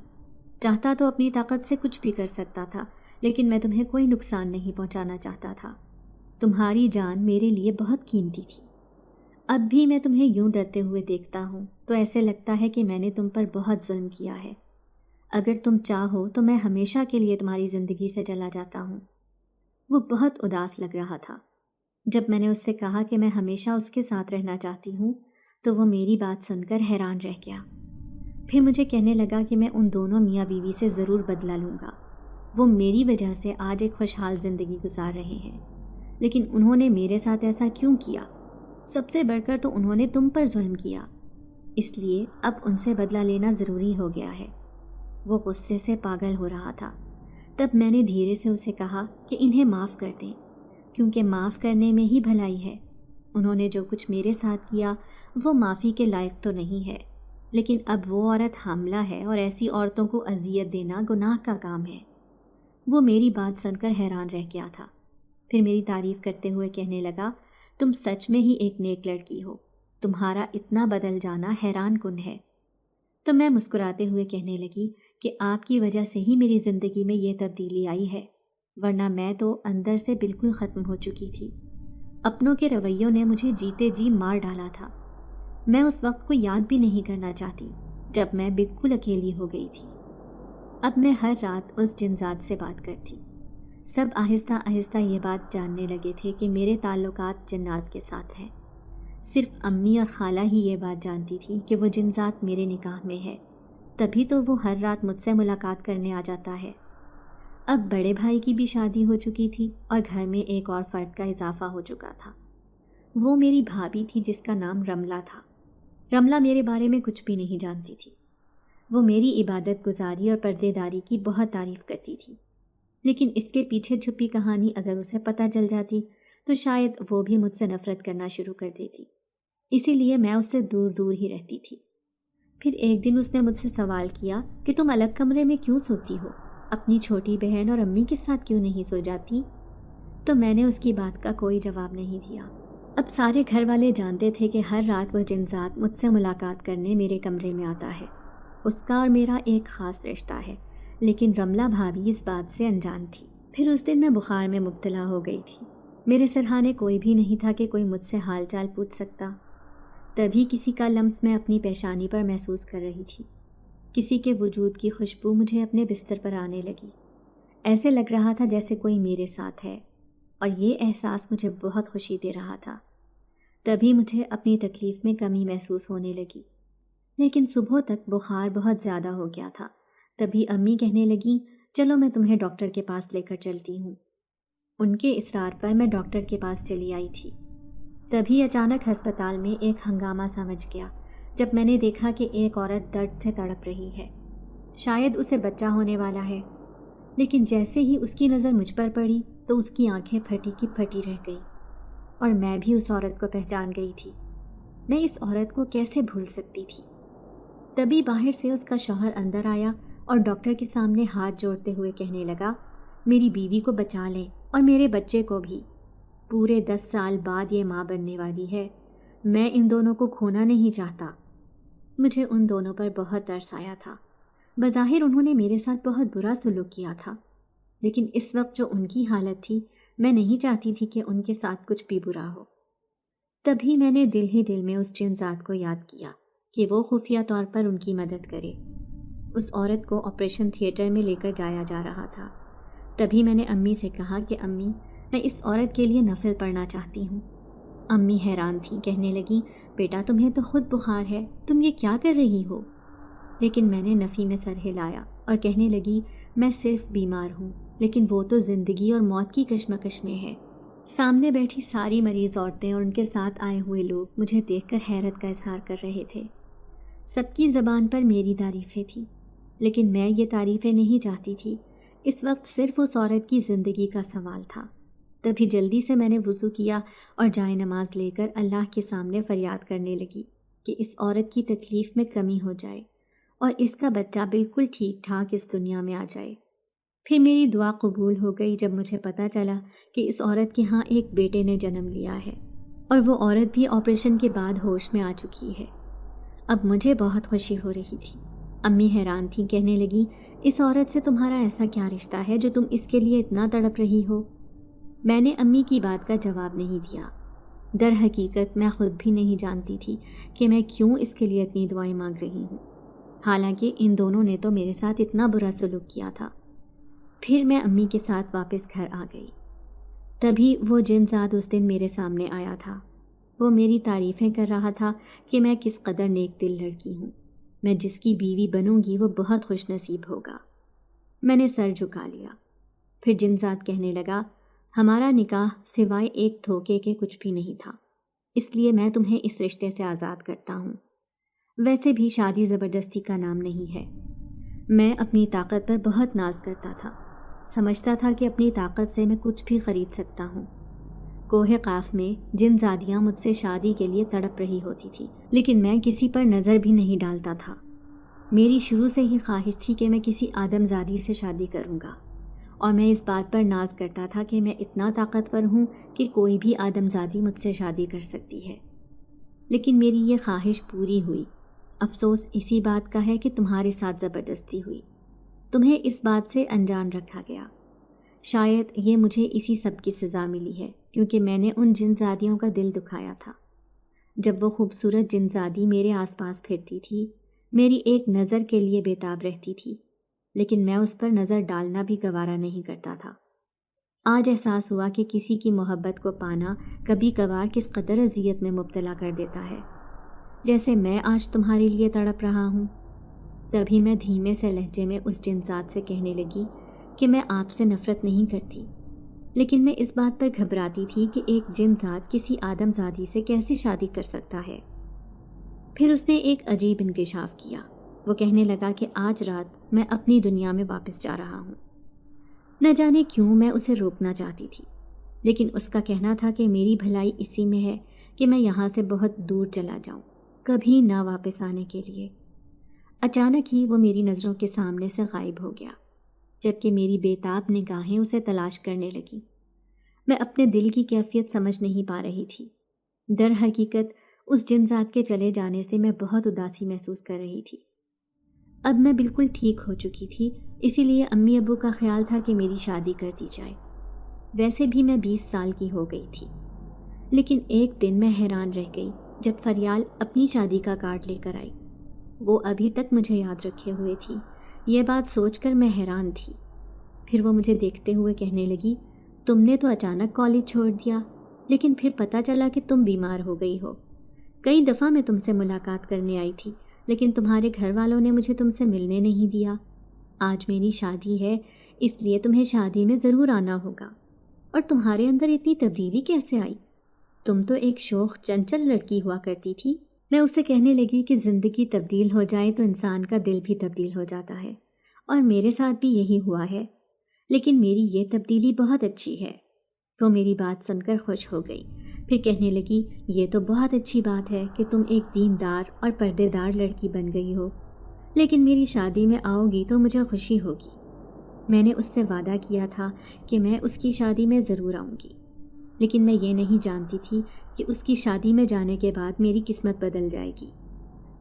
چاہتا تو اپنی طاقت سے کچھ بھی کر سکتا تھا، لیکن میں تمہیں کوئی نقصان نہیں پہنچانا چاہتا تھا۔ تمہاری جان میرے لیے بہت قیمتی تھی۔ اب بھی میں تمہیں یوں ڈرتے ہوئے دیکھتا ہوں تو ایسے لگتا ہے کہ میں نے تم پر بہت ظلم کیا ہے۔ اگر تم چاہو تو میں ہمیشہ کے لیے تمہاری زندگی سے چلا جاتا ہوں۔ وہ بہت اداس لگ رہا تھا۔ جب میں نے اس سے کہا کہ میں ہمیشہ اس کے ساتھ رہنا چاہتی ہوں تو وہ میری بات سن کر حیران رہ گیا۔ پھر مجھے کہنے لگا کہ میں ان دونوں میاں بیوی سے ضرور بدلہ لوں گا۔ وہ میری وجہ سے آج ایک خوشحال زندگی گزار رہے ہیں، لیکن انہوں نے میرے ساتھ ایسا کیوں کیا؟ سب سے بڑھ کر تو انہوں نے تم پر ظلم کیا، اس لیے اب ان سے بدلہ لینا ضروری ہو گیا ہے۔ وہ غصے سے پاگل ہو رہا تھا۔ تب میں نے دھیرے سے اسے کہا کہ انہیں معاف کر دیں، کیونکہ معاف کرنے میں ہی بھلائی ہے۔ انہوں نے جو کچھ میرے ساتھ کیا وہ معافی کے لائق تو نہیں ہے، لیکن اب وہ عورت حاملہ ہے اور ایسی عورتوں کو اذیت دینا گناہ کا کام ہے۔ وہ میری بات سن کر حیران رہ گیا تھا۔ پھر میری تعریف کرتے ہوئے کہنے لگا، تم سچ میں ہی ایک نیک لڑکی ہو، تمہارا اتنا بدل جانا حیران کن ہے۔ تو میں مسکراتے ہوئے کہنے لگی کہ آپ کی وجہ سے ہی میری زندگی میں یہ تبدیلی آئی ہے، ورنہ میں تو اندر سے بالکل ختم ہو چکی تھی۔ اپنوں کے رویوں نے مجھے جیتے جی مار ڈالا تھا۔ میں اس وقت کو یاد بھی نہیں کرنا چاہتی جب میں بالکل اکیلی ہو گئی تھی۔ اب میں ہر رات اس جنزاد سے بات کرتی۔ سب آہستہ آہستہ یہ بات جاننے لگے تھے کہ میرے تعلقات جنات کے ساتھ ہیں۔ صرف امی اور خالہ ہی یہ بات جانتی تھی کہ وہ جنزاد میرے نکاح میں ہے، تبھی تو وہ ہر رات مجھ سے ملاقات کرنے آ جاتا ہے۔ اب بڑے بھائی کی بھی شادی ہو چکی تھی اور گھر میں ایک اور فرد کا اضافہ ہو چکا تھا۔ وہ میری بھابھی تھی جس کا نام رملہ تھا۔ رملہ میرے بارے میں کچھ بھی نہیں جانتی تھی۔ وہ میری عبادت گزاری اور پردے داری کی بہت تعریف کرتی تھی، لیکن اس کے پیچھے چھپی کہانی اگر اسے پتہ چل جاتی تو شاید وہ بھی مجھ سے نفرت کرنا شروع کر دیتی۔ اسی لیے میں اس سے دور دور ہی رہتی تھی۔ پھر ایک دن اس نے مجھ سے سوال کیا کہ تم الگ کمرے میں کیوں سوتی ہو، اپنی چھوٹی بہن اور امی کے ساتھ کیوں نہیں سو جاتی؟ تو میں نے اس کی بات کا کوئی جواب نہیں دیا۔ اب سارے گھر والے جانتے تھے کہ ہر رات وہ جنزاد مجھ سے ملاقات کرنے میرے کمرے میں آتا ہے۔ اس کا اور میرا ایک خاص رشتہ ہے، لیکن رملہ بھابھی اس بات سے انجان تھی۔ پھر اس دن میں بخار میں مبتلا ہو گئی تھی۔ میرے سرہانے کوئی بھی نہیں تھا کہ کوئی مجھ سے حال چال پوچھ سکتا۔ تبھی کسی کا لمس میں اپنی پیشانی پر محسوس کر رہی تھی۔ کسی کے وجود کی خوشبو مجھے اپنے بستر پر آنے لگی۔ ایسے لگ رہا تھا جیسے کوئی میرے ساتھ ہے، اور یہ احساس مجھے بہت خوشی دے رہا تھا۔ تبھی مجھے اپنی تکلیف میں کمی محسوس ہونے لگی، لیکن صبح تک بخار بہت زیادہ ہو گیا تھا۔ تبھی امی کہنے لگی، چلو میں تمہیں ڈاکٹر کے پاس لے کر چلتی ہوں۔ ان کے اصرار پر میں ڈاکٹر کے پاس چلی آئی تھی۔ تبھی اچانک ہسپتال میں ایک ہنگامہ سمجھ گیا جب میں نے دیکھا کہ ایک عورت درد سے تڑپ رہی ہے، شاید اسے بچہ ہونے والا ہے۔ لیکن جیسے ہی اس کی نظر مجھ پر پڑی تو اس کی آنکھیں پھٹی کی پھٹی رہ گئیں، اور میں بھی اس عورت کو پہچان گئی تھی۔ میں اس عورت کو کیسے بھول سکتی تھی؟ تبھی باہر سے اس کا شوہر اندر آیا اور ڈاکٹر کے سامنے ہاتھ جوڑتے ہوئے کہنے لگا، میری بیوی کو بچا لیں اور میرے بچے کو بھی۔ پورے 10 سال بعد یہ ماں بننے والی ہے، میں ان دونوں کو کھونا نہیں چاہتا۔ مجھے ان دونوں پر بہت ترس آیا تھا۔ بظاہر انہوں نے میرے ساتھ بہت برا سلوک کیا تھا، لیکن اس وقت جو ان کی حالت تھی، میں نہیں چاہتی تھی کہ ان کے ساتھ کچھ بھی برا ہو۔ تبھی میں نے دل ہی دل میں اس جن ذات کو یاد کیا کہ وہ خفیہ طور پر ان کی مدد کرے۔ اس عورت کو آپریشن تھیٹر میں لے کر جایا جا رہا تھا۔ تبھی میں نے امی سے کہا کہ امی، میں اس عورت کے لیے نفل پڑھنا چاہتی ہوں۔ امی حیران تھیں، کہنے لگیں، بیٹا تمہیں تو خود بخار ہے، تم یہ کیا کر رہی ہو؟ لیکن میں نے نفی میں سر ہلایا اور کہنے لگی، میں صرف بیمار ہوں، لیکن وہ تو زندگی اور موت کی کشمکش میں ہے۔ سامنے بیٹھی ساری مریض عورتیں اور ان کے ساتھ آئے ہوئے لوگ مجھے دیکھ کر حیرت کا اظہار کر رہے تھے۔ سب کی زبان پر میری تعریفیں تھیں، لیکن میں یہ تعریفیں نہیں چاہتی تھی۔ اس وقت صرف اس عورت کی زندگی کا سوال تھا۔ تبھی جلدی سے میں نے وضو کیا اور جائے نماز لے کر اللہ کے سامنے فریاد کرنے لگی کہ اس عورت کی تکلیف میں کمی ہو جائے اور اس کا بچہ بالکل ٹھیک ٹھاک اس دنیا میں آ جائے۔ پھر میری دعا قبول ہو گئی جب مجھے پتہ چلا کہ اس عورت کے ہاں ایک بیٹے نے جنم لیا ہے اور وہ عورت بھی آپریشن کے بعد ہوش میں آ چکی ہے۔ اب مجھے بہت خوشی ہو رہی تھی۔ امی حیران تھیں، کہنے لگی، اس عورت سے تمہارا ایسا کیا رشتہ ہے جو تم اس کے لیے اتنا تڑپ رہی ہو؟ میں نے امی کی بات کا جواب نہیں دیا۔ در حقیقت میں خود بھی نہیں جانتی تھی کہ میں کیوں اس کے لیے اتنی دعائیں مانگ رہی ہوں، حالانکہ ان دونوں نے تو میرے ساتھ اتنا برا سلوک کیا تھا۔ پھر میں امی کے ساتھ واپس گھر آ گئی۔ تبھی وہ جن ذات اس دن میرے سامنے آیا تھا، وہ میری تعریفیں کر رہا تھا کہ میں کس قدر نیک دل لڑکی ہوں، میں جس کی بیوی بنوں گی وہ بہت خوش نصیب ہوگا۔ میں نے سر جھکا لیا۔ پھر جن ذات کہنے لگا، ہمارا نکاح سوائے ایک دھوکے کے کچھ بھی نہیں تھا، اس لیے میں تمہیں اس رشتے سے آزاد کرتا ہوں۔ ویسے بھی شادی زبردستی کا نام نہیں ہے۔ میں اپنی طاقت پر بہت ناز کرتا تھا، سمجھتا تھا کہ اپنی طاقت سے میں کچھ بھی خرید سکتا ہوں۔ کوہ قاف میں جن زادیاں مجھ سے شادی کے لیے تڑپ رہی ہوتی تھی، لیکن میں کسی پر نظر بھی نہیں ڈالتا تھا۔ میری شروع سے ہی خواہش تھی کہ میں کسی آدم زادی سے شادی کروں گا، اور میں اس بات پر ناز کرتا تھا کہ میں اتنا طاقتور ہوں کہ کوئی بھی آدم زادی مجھ سے شادی کر سکتی ہے۔ لیکن میری یہ خواہش پوری ہوئی۔ افسوس اسی بات کا ہے کہ تمہارے ساتھ زبردستی ہوئی، تمہیں اس بات سے انجان رکھا گیا۔ شاید یہ مجھے اسی سب کی سزا ملی ہے، کیونکہ میں نے ان جن زادیوں کا دل دکھایا تھا۔ جب وہ خوبصورت جن زادی میرے آس پاس پھرتی تھی، میری ایک نظر کے لیے بے تاب رہتی تھی، لیکن میں اس پر نظر ڈالنا بھی گوارا نہیں کرتا تھا۔ آج احساس ہوا کہ کسی کی محبت کو پانا کبھی کبھار کس قدر اذیت میں مبتلا کر دیتا ہے، جیسے میں آج تمہارے لیے تڑپ رہا ہوں۔ تبھی میں دھیمے سے لہجے میں اس جن ذات سے کہنے لگی کہ میں آپ سے نفرت نہیں کرتی، لیکن میں اس بات پر گھبراتی تھی کہ ایک جن ذات کسی آدم زادی سے کیسے شادی کر سکتا ہے۔ پھر اس نے ایک عجیب انکشاف کیا۔ وہ کہنے لگا کہ آج رات میں اپنی دنیا میں واپس جا رہا ہوں۔ نہ جانے کیوں میں اسے روکنا چاہتی تھی، لیکن اس کا کہنا تھا کہ میری بھلائی اسی میں ہے کہ میں یہاں سے بہت دور چلا جاؤں، کبھی نہ واپس آنے کے لیے۔ اچانک ہی وہ میری نظروں کے سامنے سے غائب ہو گیا، جبکہ میری بے تاب نگاہیں اسے تلاش کرنے لگیں۔ میں اپنے دل کی کیفیت سمجھ نہیں پا رہی تھی۔ در حقیقت اس جن ذات کے چلے جانے سے میں بہت اداسی محسوس کر رہی تھی۔ اب میں بالکل ٹھیک ہو چکی تھی، اسی لیے امی ابو کا خیال تھا کہ میری شادی کر دی جائے۔ ویسے بھی میں 20 سال کی ہو گئی تھی، لیکن ایک دن میں حیران رہ گئی جب فریال اپنی شادی کا کارڈ لے کر آئی۔ وہ ابھی تک مجھے یاد رکھے ہوئے تھی، یہ بات سوچ کر میں حیران تھی۔ پھر وہ مجھے دیکھتے ہوئے کہنے لگی، تم نے تو اچانک کالج چھوڑ دیا، لیکن پھر پتہ چلا کہ تم بیمار ہو گئی ہو۔ کئی دفعہ میں تم سے ملاقات کرنے آئی تھی، لیکن تمہارے گھر والوں نے مجھے تم سے ملنے نہیں دیا۔ آج میری شادی ہے، اس لیے تمہیں شادی میں ضرور آنا ہوگا۔ اور تمہارے اندر اتنی تبدیلی کیسے آئی؟ تم تو ایک شوخ چنچل لڑکی ہوا کرتی تھی۔ میں اسے کہنے لگی کہ زندگی تبدیل ہو جائے تو انسان کا دل بھی تبدیل ہو جاتا ہے، اور میرے ساتھ بھی یہی ہوا ہے، لیکن میری یہ تبدیلی بہت اچھی ہے۔ وہ میری بات سن کر خوش ہو گئی، پھر کہنے لگی یہ تو بہت اچھی بات ہے کہ تم ایک دیندار اور پردے دار لڑکی بن گئی ہو، لیکن میری شادی میں آؤ گی تو مجھے خوشی ہوگی۔ میں نے اس سے وعدہ کیا تھا کہ میں اس کی شادی میں ضرور آؤں گی، لیکن میں یہ نہیں جانتی تھی کہ اس کی شادی میں جانے کے بعد میری قسمت بدل جائے گی۔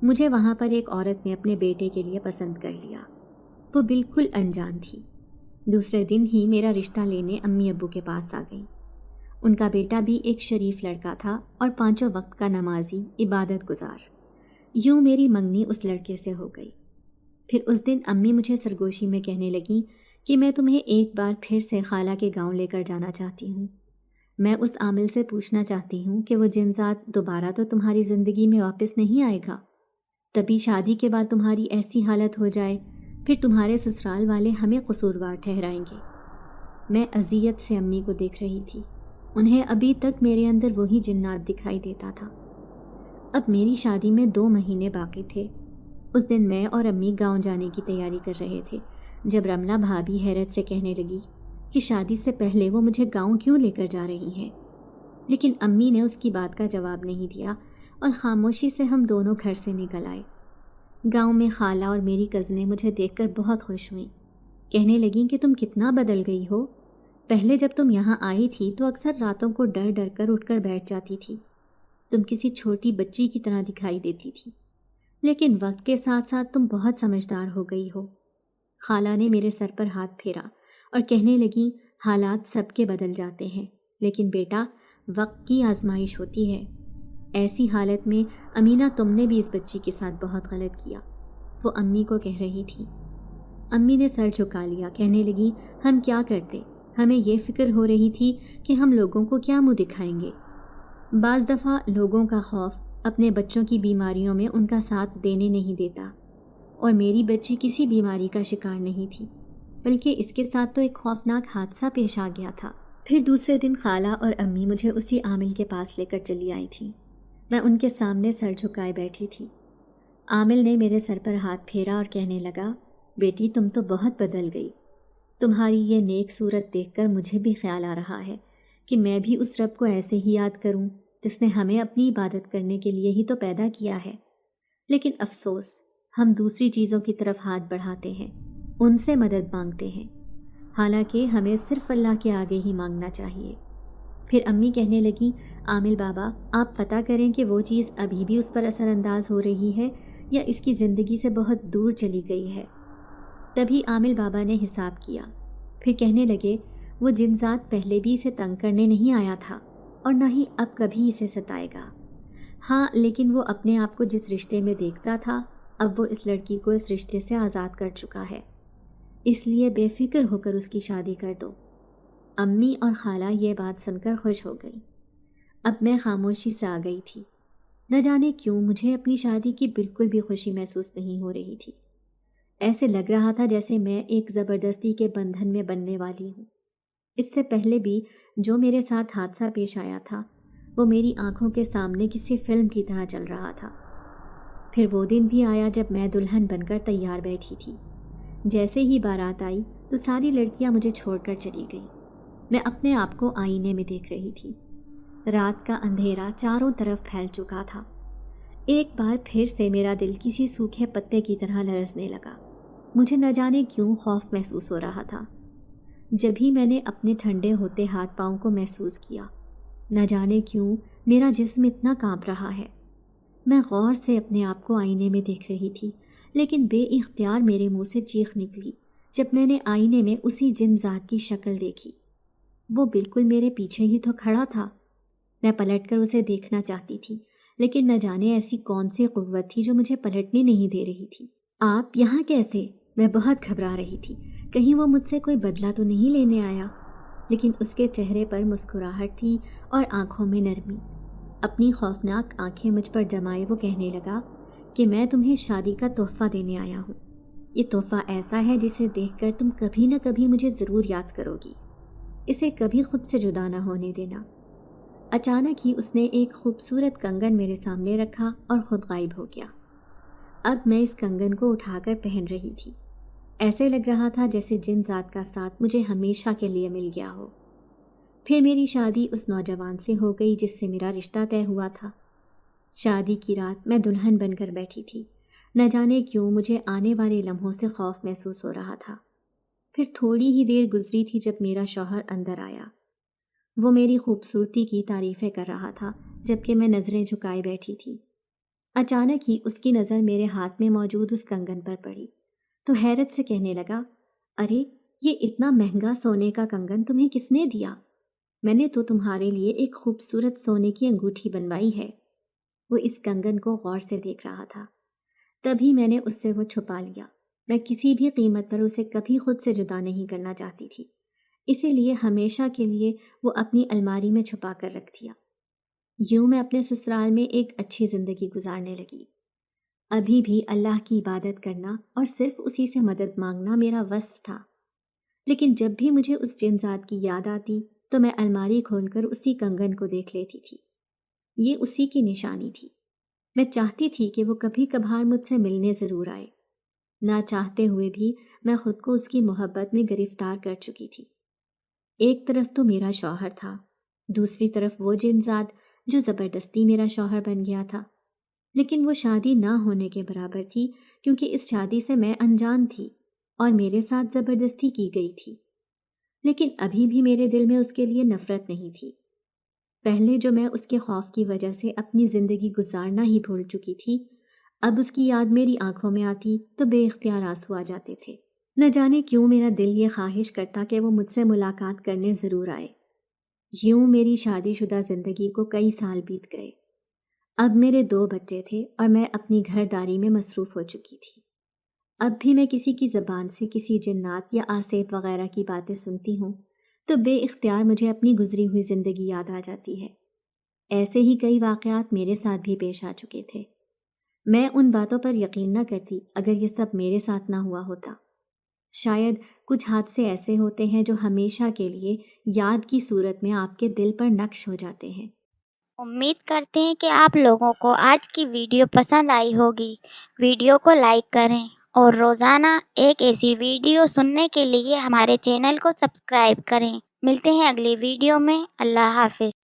مجھے وہاں پر ایک عورت نے اپنے بیٹے کے لیے پسند کر لیا۔ وہ بالکل انجان تھی۔ دوسرے دن ہی میرا رشتہ لینے امی ابو کے پاس آ گئی۔ ان کا بیٹا بھی ایک شریف لڑکا تھا اور 5 وقت کا نمازی، عبادت گزار۔ یوں میری منگنی اس لڑکے سے ہو گئی۔ پھر اس دن امی مجھے سرگوشی میں کہنے لگیں کہ میں تمہیں ایک بار پھر سے خالہ کے گاؤں لے کر جانا چاہتی ہوں۔ میں اس عامل سے پوچھنا چاہتی ہوں کہ وہ جن ذات دوبارہ تو تمہاری زندگی میں واپس نہیں آئے گا۔ تبھی شادی کے بعد تمہاری ایسی حالت ہو جائے، پھر تمہارے سسرال والے ہمیں قصوروار ٹھہرائیں گے۔ میں اذیت سے امی کو دیکھ رہی تھی۔ انہیں ابھی تک میرے اندر وہی جنات دکھائی دیتا تھا۔ اب میری شادی میں 2 مہینے باقی تھے۔ اس دن میں اور امی گاؤں جانے کی تیاری کر رہے تھے، جب رملہ بھابھی حیرت سے کہنے لگی کہ شادی سے پہلے وہ مجھے گاؤں کیوں لے کر جا رہی ہیں، لیکن امی نے اس کی بات کا جواب نہیں دیا اور خاموشی سے ہم دونوں گھر سے نکل آئے۔ گاؤں میں خالہ اور میری کزنیں مجھے دیکھ کر بہت خوش ہوئیں، کہنے لگیں کہ تم کتنا بدل گئی ہو۔ پہلے جب تم یہاں آئی تھی تو اکثر راتوں کو ڈر ڈر کر اٹھ کر بیٹھ جاتی تھی، تم کسی چھوٹی بچی کی طرح دکھائی دیتی تھی، لیکن وقت کے ساتھ ساتھ تم بہت سمجھدار ہو گئی ہو۔ خالہ نے میرے سر پر ہاتھ پھیرا اور کہنے لگیں حالات سب کے بدل جاتے ہیں، لیکن بیٹا وقت کی آزمائش ہوتی ہے۔ ایسی حالت میں امینہ تم نے بھی اس بچی کے ساتھ بہت غلط کیا، وہ امی کو کہہ رہی تھی۔ امی نے سر جھکا لیا، کہنے لگی ہم کیا کرتے، ہمیں یہ فکر ہو رہی تھی کہ ہم لوگوں کو کیا منہ دکھائیں گے۔ بعض دفعہ لوگوں کا خوف اپنے بچوں کی بیماریوں میں ان کا ساتھ دینے نہیں دیتا، اور میری بچی کسی بیماری کا شکار نہیں تھی، بلکہ اس کے ساتھ تو ایک خوفناک حادثہ پیش آ گیا تھا۔ پھر دوسرے دن خالہ اور امی مجھے اسی عامل کے پاس لے کر چلی آئی تھیں۔ میں ان کے سامنے سر جھکائے بیٹھی تھی۔ عامل نے میرے سر پر ہاتھ پھیرا اور کہنے لگا بیٹی تم تو بہت بدل گئی۔ تمہاری یہ نیک صورت دیکھ کر مجھے بھی خیال آ رہا ہے کہ میں بھی اس رب کو ایسے ہی یاد کروں جس نے ہمیں اپنی عبادت کرنے کے لیے ہی تو پیدا کیا ہے، لیکن افسوس ہم دوسری چیزوں کی طرف ہاتھ بڑھاتے ہیں، ان سے مدد مانگتے ہیں، حالانکہ ہمیں صرف اللہ کے آگے ہی مانگنا چاہیے۔ پھر امی کہنے لگیں عامل بابا آپ پتہ کریں کہ وہ چیز ابھی بھی اس پر اثر انداز ہو رہی ہے یا اس کی زندگی سے بہت دور چلی گئی ہے۔ تبھی عامل بابا نے حساب کیا، پھر کہنے لگے وہ جن ذات پہلے بھی اسے تنگ کرنے نہیں آیا تھا اور نہ ہی اب کبھی اسے ستائے گا۔ ہاں لیکن وہ اپنے آپ کو جس رشتے میں دیکھتا تھا اب وہ اس لڑکی کو اس رشتے سے آزاد کر چکا ہے، اس لیے بے فکر ہو کر اس کی شادی کر دو۔ امی اور خالہ یہ بات سن کر خوش ہو گئی۔ اب میں خاموشی سے آ گئی تھی۔ نہ جانے کیوں مجھے اپنی شادی کی بالکل بھی خوشی محسوس نہیں ہو رہی تھی۔ ایسے لگ رہا تھا جیسے میں ایک زبردستی کے بندھن میں بننے والی ہوں۔ اس سے پہلے بھی جو میرے ساتھ حادثہ پیش آیا تھا وہ میری آنکھوں کے سامنے کسی فلم کی طرح چل رہا تھا۔ پھر وہ دن بھی آیا جب میں دلہن بن کر تیار بیٹھی تھی۔ جیسے ہی بارات آئی تو ساری لڑکیاں مجھے چھوڑ کر چلی گئیں۔ میں اپنے آپ کو آئینے میں دیکھ رہی تھی۔ رات کا اندھیرا چاروں طرف پھیل چکا تھا۔ ایک بار پھر سے میرا دل کسی سوکھے پتے کی طرح لرزنے لگا۔ مجھے نہ جانے کیوں خوف محسوس ہو رہا تھا۔ جب ہی میں نے اپنے ٹھنڈے ہوتے ہاتھ پاؤں کو محسوس کیا، نہ جانے کیوں میرا جسم اتنا کانپ رہا ہے۔ میں غور سے اپنے آپ کو آئینے میں دیکھ رہی تھی، لیکن بے اختیار میرے منہ سے چیخ نکلی جب میں نے آئینے میں اسی جن ذات کی شکل دیکھی۔ وہ بالکل میرے پیچھے ہی تو کھڑا تھا۔ میں پلٹ کر اسے دیکھنا چاہتی تھی، لیکن نہ جانے ایسی کون سی قوت تھی جو مجھے پلٹنے نہیں دے رہی تھی۔ آپ یہاں کیسے؟ میں بہت گھبرا رہی تھی، کہیں وہ مجھ سے کوئی بدلہ تو نہیں لینے آیا، لیکن اس کے چہرے پر مسکراہٹ تھی اور آنکھوں میں نرمی۔ اپنی خوفناک آنکھیں مجھ پر جمائے وہ کہنے لگا کہ میں تمہیں شادی کا تحفہ دینے آیا ہوں۔ یہ تحفہ ایسا ہے جسے دیکھ کر تم کبھی نہ کبھی مجھے ضرور یاد کرو گی، اسے کبھی خود سے جدا نہ ہونے دینا۔ اچانک ہی اس نے ایک خوبصورت کنگن میرے سامنے رکھا اور خود غائب ہو گیا۔ اب میں اس کنگن کو اٹھا کر پہن رہی تھی، ایسے لگ رہا تھا جیسے جن ذات کا ساتھ مجھے ہمیشہ کے لیے مل گیا ہو۔ پھر میری شادی اس نوجوان سے ہو گئی جس سے میرا رشتہ طے ہوا تھا۔ شادی کی رات میں دلہن بن کر بیٹھی تھی، نہ جانے کیوں مجھے آنے والے لمحوں سے خوف محسوس ہو رہا تھا۔ پھر تھوڑی ہی دیر گزری تھی جب میرا شوہر اندر آیا۔ وہ میری خوبصورتی کی تعریفیں کر رہا تھا جبکہ میں نظریں جھکائے بیٹھی تھی۔ اچانک ہی اس کی نظر میرے ہاتھ میں موجود اس کنگن پر پڑی تو حیرت سے کہنے لگا، ارے یہ اتنا مہنگا سونے کا کنگن تمہیں کس نے دیا؟ میں نے تو تمہارے لیے ایک خوبصورت سونے کی انگوٹھی بنوائی ہے۔ وہ اس کنگن کو غور سے دیکھ رہا تھا، تبھی میں نے اس سے وہ چھپا لیا۔ میں کسی بھی قیمت پر اسے کبھی خود سے جدا نہیں کرنا چاہتی تھی، اسی لیے ہمیشہ کے لیے وہ اپنی الماری میں چھپا کر رکھ دیا۔ یوں میں اپنے سسرال میں ایک اچھی زندگی گزارنے لگی۔ ابھی بھی اللہ کی عبادت کرنا اور صرف اسی سے مدد مانگنا میرا وصف تھا، لیکن جب بھی مجھے اس جن ذات کی یاد آتی تو میں الماری کھول کر اسی کنگن کو دیکھ لیتی تھی۔ یہ اسی کی نشانی تھی۔ میں چاہتی تھی کہ وہ کبھی کبھار مجھ سے ملنے ضرور آئے۔ نہ چاہتے ہوئے بھی میں خود کو اس کی محبت میں گرفتار کر چکی تھی۔ ایک طرف تو میرا شوہر تھا، دوسری طرف وہ جن ذات جو زبردستی میرا شوہر بن گیا تھا، لیکن وہ شادی نہ ہونے کے برابر تھی کیونکہ اس شادی سے میں انجان تھی اور میرے ساتھ زبردستی کی گئی تھی۔ لیکن ابھی بھی میرے دل میں اس کے لیے نفرت نہیں تھی۔ پہلے جو میں اس کے خوف کی وجہ سے اپنی زندگی گزارنا ہی بھول چکی تھی، اب اس کی یاد میری آنکھوں میں آتی تو بے اختیار آنسو آ جاتے تھے۔ نہ جانے کیوں میرا دل یہ خواہش کرتا کہ وہ مجھ سے ملاقات کرنے ضرور آئے۔ یوں میری شادی شدہ زندگی کو کئی سال بیت گئے۔ اب میرے 2 بچے تھے اور میں اپنی گھرداری میں مصروف ہو چکی تھی۔ اب بھی میں کسی کی زبان سے کسی جنات یا آسیب وغیرہ کی باتیں سنتی ہوں تو بے اختیار مجھے اپنی گزری ہوئی زندگی یاد آ جاتی ہے۔ ایسے ہی کئی واقعات میرے ساتھ بھی پیش آ چکے تھے۔ میں ان باتوں پر یقین نہ کرتی اگر یہ سب میرے ساتھ نہ ہوا ہوتا۔ شاید کچھ حادثے ایسے ہوتے ہیں جو ہمیشہ کے لیے یاد کی صورت میں آپ کے دل پر نقش ہو جاتے ہیں۔ امید کرتے ہیں کہ آپ لوگوں کو آج کی ویڈیو پسند آئی ہوگی۔ ویڈیو کو لائک کریں اور روزانہ ایک ایسی ویڈیو سننے کے لیے ہمارے چینل کو سبسکرائب کریں۔ ملتے ہیں اگلی ویڈیو میں۔ اللہ حافظ۔